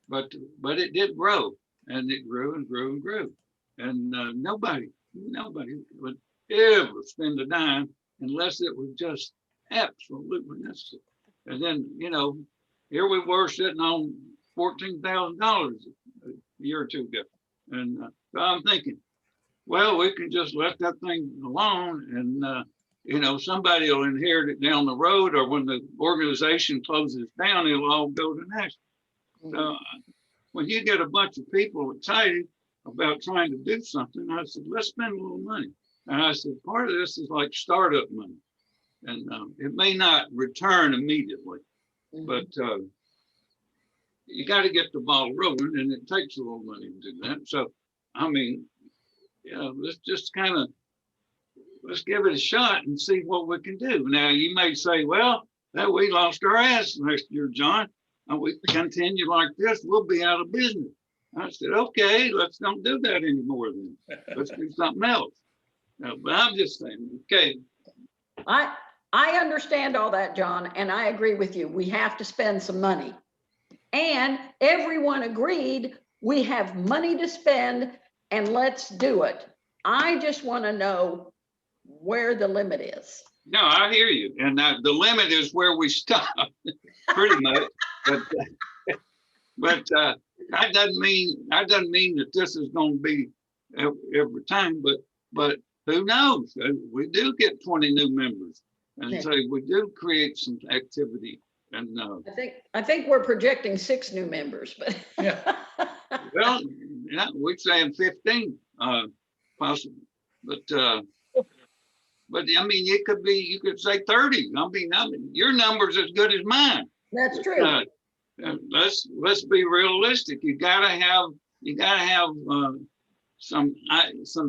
but it did grow, and it grew and grew and grew. And nobody would ever spend a dime unless it was just absolutely necessary. And then, here we were sitting on $14,000 a year or two ago. And so I'm thinking, well, we can just let that thing alone and, somebody will inherit it down the road, or when the organization closes down, it'll all go to national. So when you get a bunch of people excited about trying to do something, I said, let's spend a little money. And I said, part of this is like startup money. And it may not return immediately, but you got to get the ball rolling, and it takes a little money to do that. So, I mean, let's just let's give it a shot and see what we can do. Now, you may say, well, that we lost our ass next year, John. And we continue like this, we'll be out of business. I said, okay, let's don't do that anymore then. Let's do something else. But I'm just saying, okay. I understand all that, John, and I agree with you. We have to spend some money. And everyone agreed we have money to spend and let's do it. I just want to know where the limit is. No, I hear you. And the limit is where we stop, pretty much. But that doesn't mean that this is going to be every time. But who knows? We do get 20 new members. And Yeah. so we do create some activity. And I think we're projecting 6 new members, but. Yeah. well, yeah, we're saying 15 possible. But I mean, it could be, you could say 30. I mean, your number's as good as mine. That's true. Let's be realistic. You gotta have some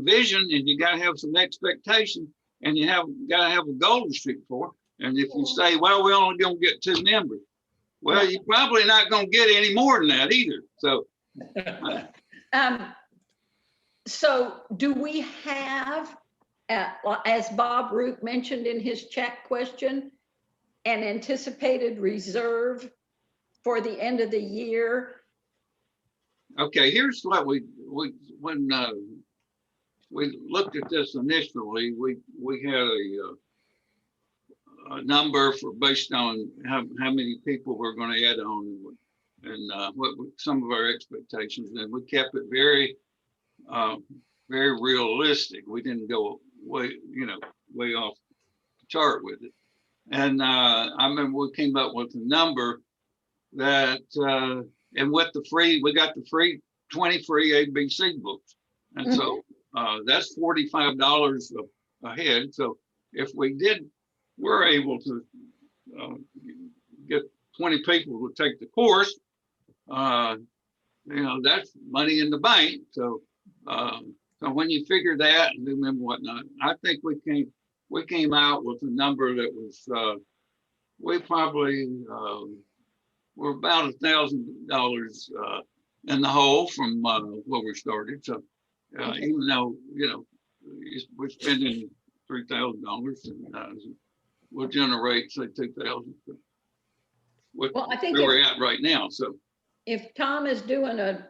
vision, and you gotta have some expectation, and you gotta have a goal to shoot for. And if you say, well, we're only gonna get 2 members, well, you're probably not gonna get any more than that either. So So do we have, as Bob Root mentioned in his chat question, an anticipated reserve for the end of the year? okay, here's what when we looked at this initially, we had a number for based on how many people we're going to add on and what some of our expectations, and we kept it very realistic. We didn't go way off the chart with it. And I remember we came up with a number that and with the free, we got the free 20 free ABC books, and so that's $45 a head. So if we're able to get 20 people to take the course, that's money in the bank. So so when you figure that and remember whatnot, I think we came out with a number that was we probably we're about $1,000 in the hole from where we started. So even though we're spending $3,000, and we'll generate say 2,000. Well, I think where we're at right now. So if Tom is doing a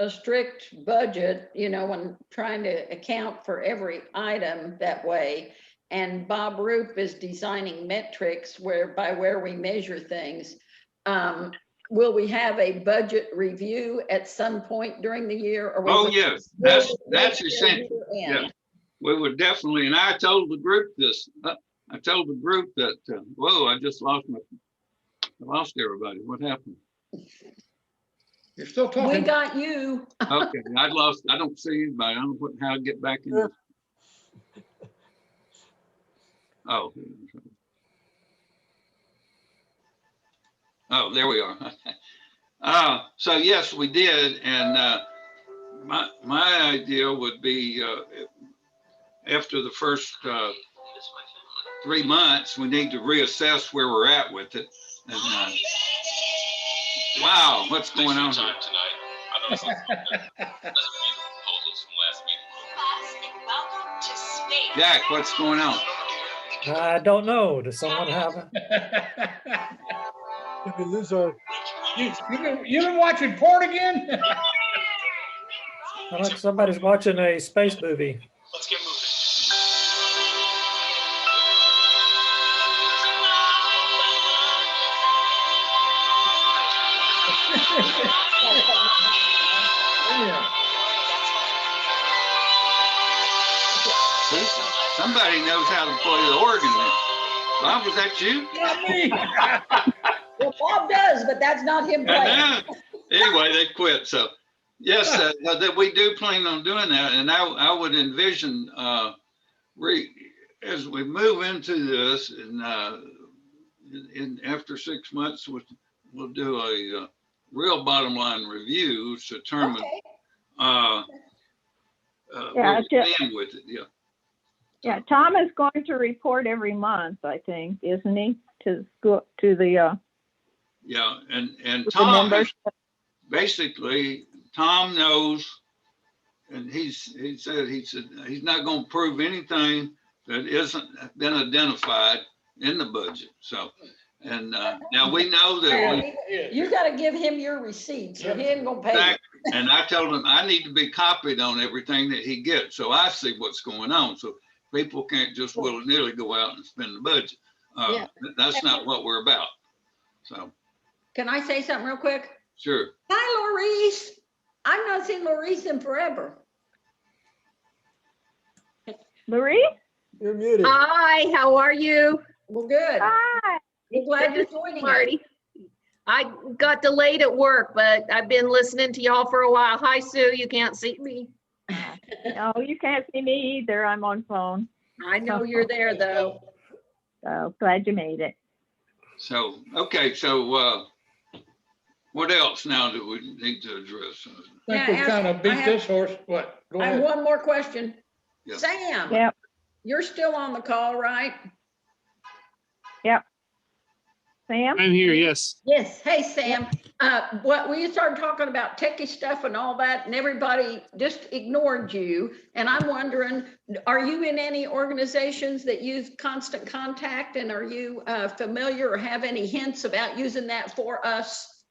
strict budget, when trying to account for every item that way, and Bob Roop is designing metrics where we measure things, will we have a budget review at some point during the year? Or yes, that's essential. Yeah, we would definitely. And I told the group this. I told the group that whoa, I just lost everybody. What happened? You're still talking. We got you. Okay, I don't see anybody. I don't know how to get back in. This. Oh, there we are. So yes, we did, and my idea would be after the first 3 months, we need to reassess where we're at with it. And, wow, what's going on here? Jack, what's going on? I don't know. Does someone have a? Did we lose our? You've been watching porn again? I like somebody's watching a space movie. Let's get moving. See, somebody knows how to play the organ. Bob, was that you? Not me. Well, Bob does, but that's not him playing. Anyway, they quit. So yes, that we do plan on doing that, and I would envision as we move into this, and after 6 months, we'll do a real bottom line review to determine where we stand with it. Yeah. Yeah, Tom is going to report every month, I think, isn't he? To the Yeah, and Tom basically Tom knows, and he said he's not going to prove anything that isn't been identified in the budget. So, and now we know that you got to give him your receipts, or he ain't gonna pay. Exactly. And I told him I need to be copied on everything that he gets, so I see what's going on. So people can't just willy-nilly go out and spend the budget. That's not what we're about. So. Can I say something real quick? Sure. Hi, Maurice. I've not seen Maurice in forever. Marie? You're muted. Hi, how are you? Well, good. Hi. We're glad you're Good to see joining us. Marty. I got delayed at work, but I've been listening to y'all for a while. Hi, Sue. You can't see me. No, you can't see me either. I'm on phone. I know you're there, though. So glad you made it. So, okay, so what else now do we need to address? I think Yeah, we kind of I beat have- this horse. What? Go I have ahead. one more question. Yeah. Sam, Yep. you're still on the call, right? Sam? I'm here, yes. Yes. Hey, Sam. What we started talking about techie stuff and all that, and everybody just ignored you. And I'm wondering, are you in any organizations that use Constant Contact? And are you familiar or have any hints about using that for us?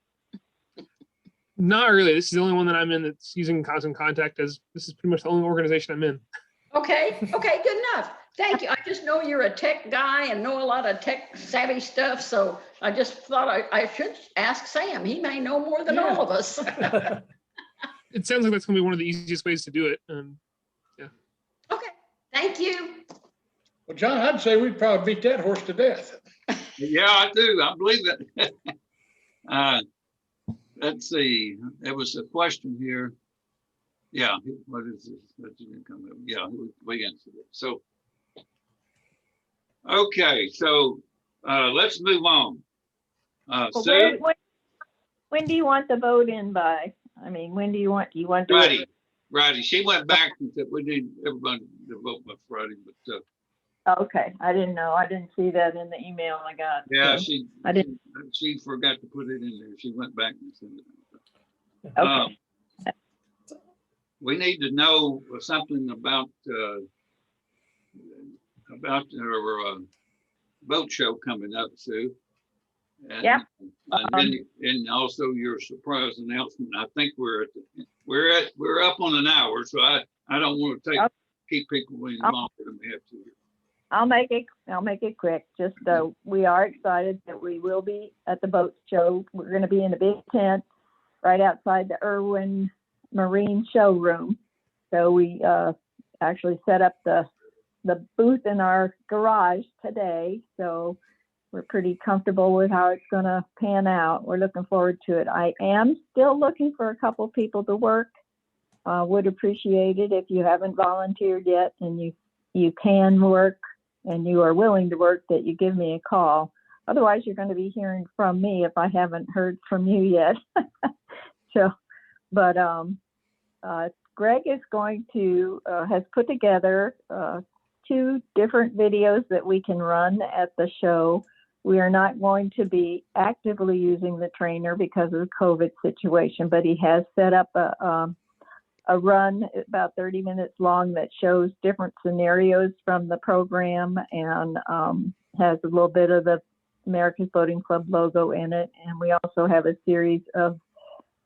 Not really. This is the only one that I'm in that's using Constant Contact, as this is pretty much the only organization I'm in. Okay. Okay. Good enough. Thank you. I just know you're a tech guy and know a lot of tech savvy stuff. So I just thought I should ask Sam. He may know more than all of us. It sounds like that's going to be one of the easiest ways to do it. Okay. Thank you. Well, John, I'd say we'd probably beat that horse to death. Yeah, I do. I believe it. Let's see. There was a question here. Yeah, what is this? That didn't come up. Yeah, we answered it. So, okay, so let's move on. Well, Sue, when do you want the vote in by? I mean, when do you want to? Friday. She went back and said we need everybody to vote by Friday, but Okay, I didn't know. I didn't see that in the email I got. yeah, so she forgot to put it in there. She went back and sent it. Okay. We need to know something about our boat show coming up, Sue. And, Yeah. and also your surprise announcement. I think we're up on an hour, so I don't want to keep people any longer than we have to. I'll make it quick. Just we are excited that we will be at the boat show. We're going to be in a big tent right outside the Irwin Marine showroom. So we actually set up the booth in our garage today. So we're pretty comfortable with how it's going to pan out. We're looking forward to it. I am still looking for a couple people to work. Would appreciate it if you haven't volunteered yet and you can work and you are willing to work, that you give me a call. Otherwise, you're going to be hearing from me if I haven't heard from you yet. So, but Greg is going to, has put together 2 different videos that we can run at the show. We are not going to be actively using the trainer because of the COVID situation, but he has set up a run about 30 minutes long that shows different scenarios from the program and has a little bit of the America's Boating Club logo in it. And we also have a series of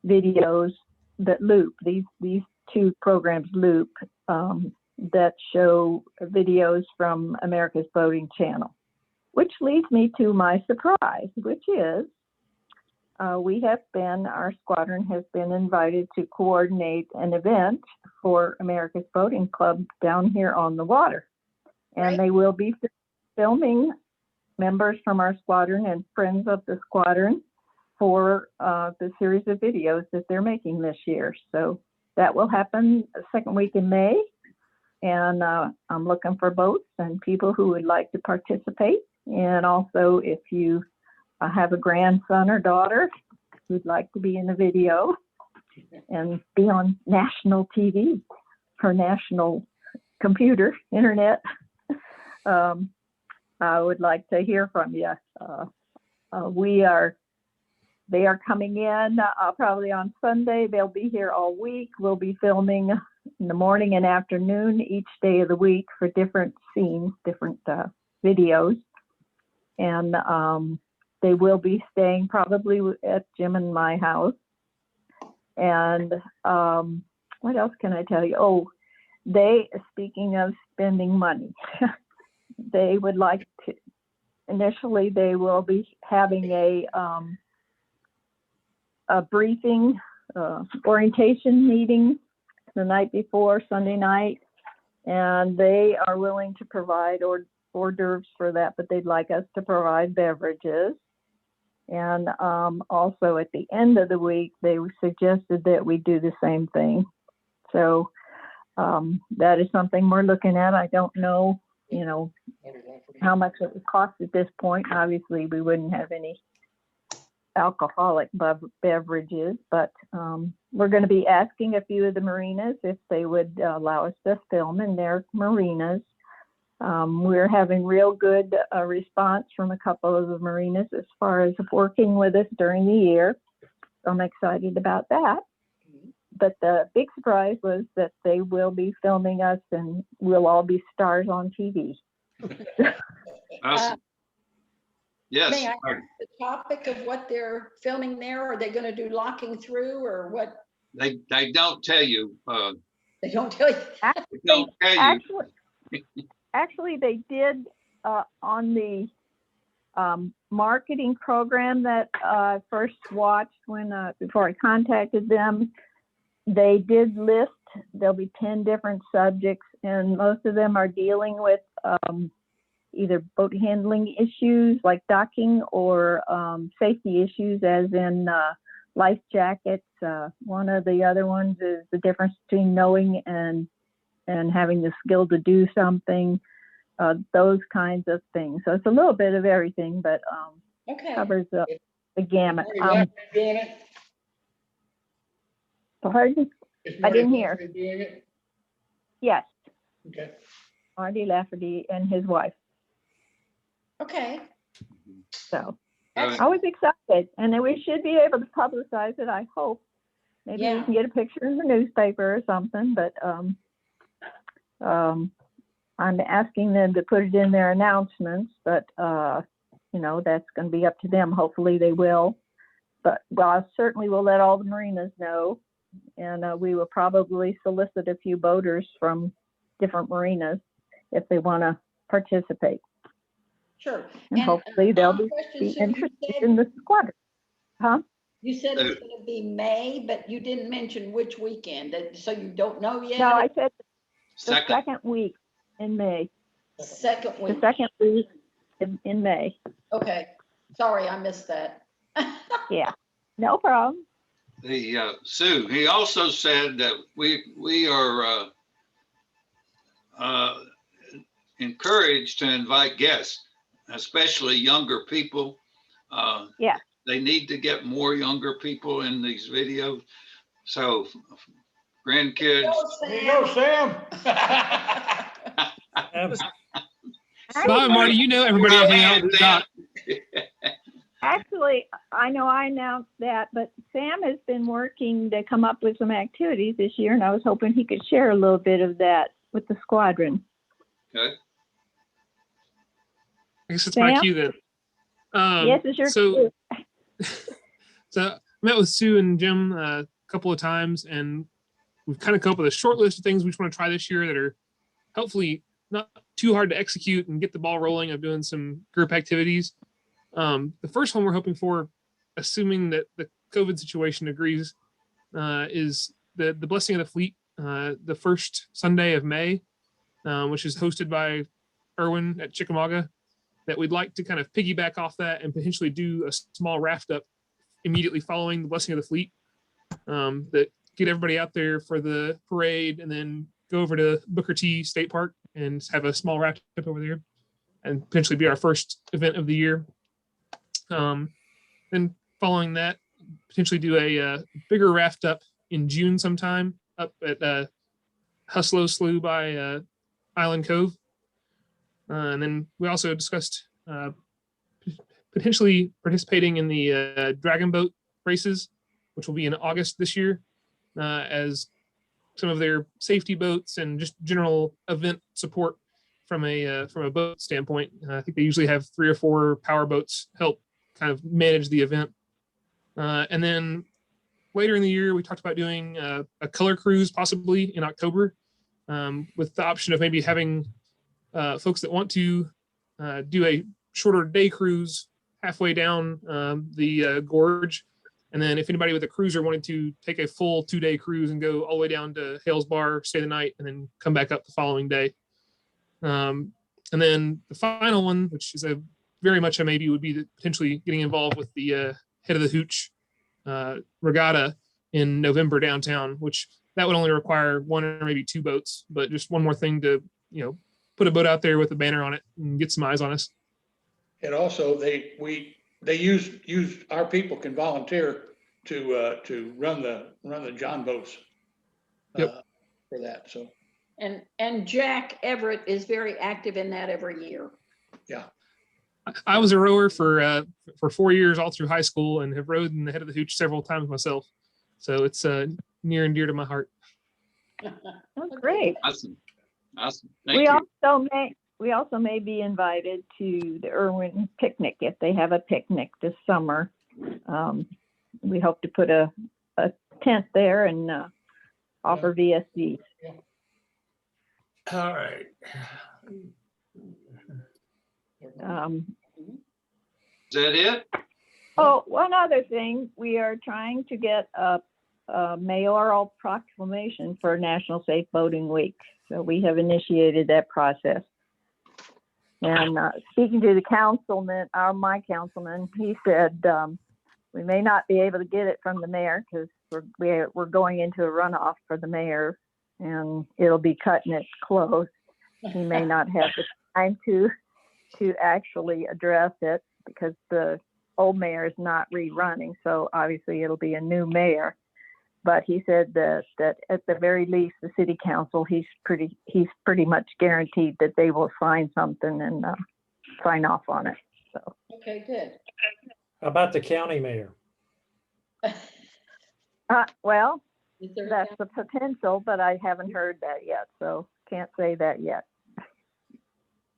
videos that loop. These 2 programs loop that show videos from America's Boating Channel, which leads me to my surprise, which is our squadron has been invited to coordinate an event for America's Boating Club down here on the water. And They will be filming members from our squadron and friends of the squadron for the series of videos that they're making this year. So that will happen the second week in May. And I'm looking for boats and people who would like to participate. And also if you have a grandson or daughter who'd like to be in the video and be on national TV or national computer, internet, I would like to hear from you. They are coming in probably on Sunday. They'll be here all week. We'll be filming in the morning and afternoon each day of the week for different scenes, different videos. And they will be staying probably at Jim and my house. And what else can I tell you? Oh, speaking of spending money, they would like to, initially they will be having a briefing, orientation meeting the night before, Sunday night. And they are willing to provide hors d'oeuvres for that, but they'd like us to provide beverages. And also at the end of the week, they suggested that we do the same thing. So that is something we're looking at. I don't know, how much it would cost at this point. Obviously, we wouldn't have any alcoholic beverages, but we're going to be asking a few of the marinas if they would allow us to film in their marinas. We're having real good response from a couple of the marinas as far as working with us during the year. So I'm excited about that. But the big surprise was that they will be filming us and we'll all be stars on TV. Awesome. Yes. May I ask the topic of what they're filming there? Are they going to do locking through or what? They don't tell you. They don't tell you. They don't tell you. Actually, they did on the marketing program that I first watched before I contacted them. They did list, there'll be 10 different subjects, and most of them are dealing with either boat handling issues like docking or safety issues, as in life jackets. One of the other ones is the difference between knowing and having the skill to do something, those kinds of things. So it's a little bit of everything, but covers the gamut. Doing it? Pardon? Is I didn't Marty hear. Lafferty doing it? Yes, Okay. Marty Lafferty and his wife. Okay. So Excellent. I was excited, and then we should be able to publicize it, I hope. Maybe we Yeah. can get a picture in the newspaper or something, but I'm asking them to put it in their announcements, but that's going to be up to them. Hopefully they will. But I certainly will let all the marinas know, and we will probably solicit a few boaters from different marinas if they want to participate. Sure. And hopefully they'll be question, Sue, interested in the squadron. Huh? You said it's going to be May, but you didn't mention which weekend, so you don't know yet? No, I said the Second. second week in May. Second The week. second week in May. Okay. Sorry, I missed that. Yeah, no problem. Sue, he also said that we are encouraged to invite guests, especially younger people. Yeah. They need to get more younger people in these videos. So grandkids. There you go, Sam. Bob and Marty, you know everybody will hang out with the dock. Actually, I know I announced that, but Sam has been working to come up with some activities this year, and I was hoping he could share a little bit of that with the squadron. Okay. I guess it's my Sam? cue then. Yes, it's your so, so I met with Sue and Jim a couple of times, and we've kind of come up with a short list of things we just want to try this year that are hopefully not too hard to execute and get the ball rolling of doing some group activities. The first one we're hoping for, assuming that the COVID situation agrees, is the Blessing of the Fleet, the first Sunday of May, which is hosted by Erwin at Chickamauga, that we'd like to kind of piggyback off that and potentially do a small raft up immediately following the Blessing of the Fleet, that get everybody out there for the parade and then go over to Booker T State Park and have a small raft up over there and potentially be our first event of the year. Then following that, potentially do a bigger raft up in June sometime up at Huslow Slough by Island Cove. And then we also discussed potentially participating in the Dragon Boat races, which will be in August this year, as some of their safety boats and just general event support from a boat standpoint. I think they usually have 3 or 4 power boats help kind of manage the event. And then later in the year, we talked about doing a color cruise possibly in October, with the option of maybe having folks that want to do a shorter day cruise halfway down the gorge And then if anybody with a cruiser wanted to take a full 2-day cruise and go all the way down to Hales Bar, stay the night, and then come back up the following day. And then the final one, which is a very much a maybe, would be potentially getting involved with the Head of the Hooch regatta in November downtown, which that would only require 1 or maybe 2 boats, but just one more thing to, put a boat out there with a banner on it and get some eyes on us. And also they use our people can volunteer to run the John boats. Yep. For that, so. And Jack Everett is very active in that every year. Yeah. I was a rower for 4 years all through high school and have rowed in the Head of the Hooch several times myself. So it's near and dear to my heart. Oh, great. Awesome. Thank you. We also may be invited to the Irwin picnic if they have a picnic this summer. We hope to put a tent there and offer VSDs. All right. Is that it? Oh, one other thing, we are trying to get a mayoral proclamation for National Safe Boating Week. So we have initiated that process. And speaking to the councilman, my councilman, he said we may not be able to get it from the mayor because we're going into a runoff for the mayor, and it'll be cutting it close. He may not have the time to actually address it because the old mayor is not rerunning. So obviously it'll be a new mayor. But he said that at the very least, the city council, he's pretty much guaranteed that they will sign something and sign off on it. So. Okay, good. How about the county mayor? Well, Is there a that's the potential, but I haven't heard that yet, so can't say that yet.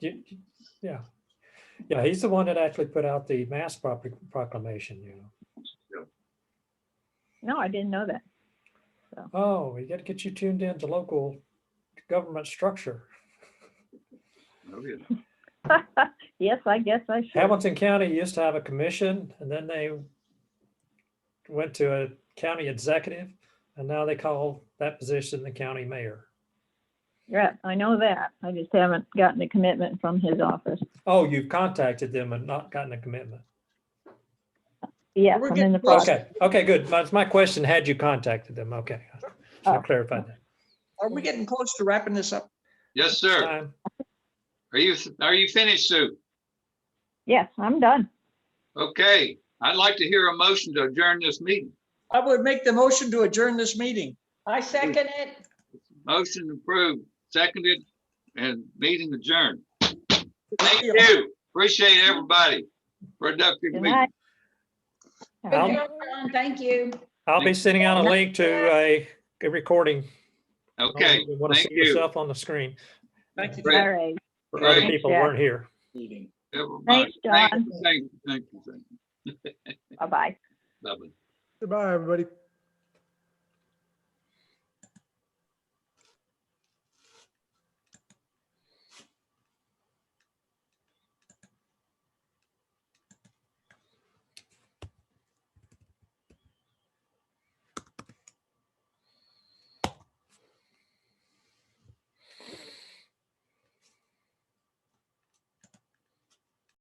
Yeah. Yeah, he's the one that actually put out the mass proclamation, No, I didn't know that. So. Oh, we got to get you tuned into local government structure. Oh, yeah. Yes, I guess I should. Hamilton County used to have a commission, and then they went to a county executive, and now they call that position the county mayor. Yeah, I know that. I just haven't gotten a commitment from his office. Oh, you've contacted them and not gotten a commitment. Yes, We're I'm in the getting close. process. Okay, good. My question, had you contacted them? Okay. I'll clarify that. Are we getting close to wrapping this up? Yes, sir. Time. Are you finished, Sue? Yes, I'm done. Okay, I'd like to hear a motion to adjourn this meeting. I would make the motion to adjourn this meeting. I second it. Motion approved, seconded, and meeting adjourned. Thank you. Appreciate everybody. Productive Good meeting. night. Good job, John. Thank you. I'll be sending out a link to a recording. Okay, You want to thank see you. yourself on the screen Thank you. Great. All right. for other Great. people who weren't here. Meeting. Everybody. Thanks, John. Thank you. Bye-bye. Bye-bye. Goodbye, everybody.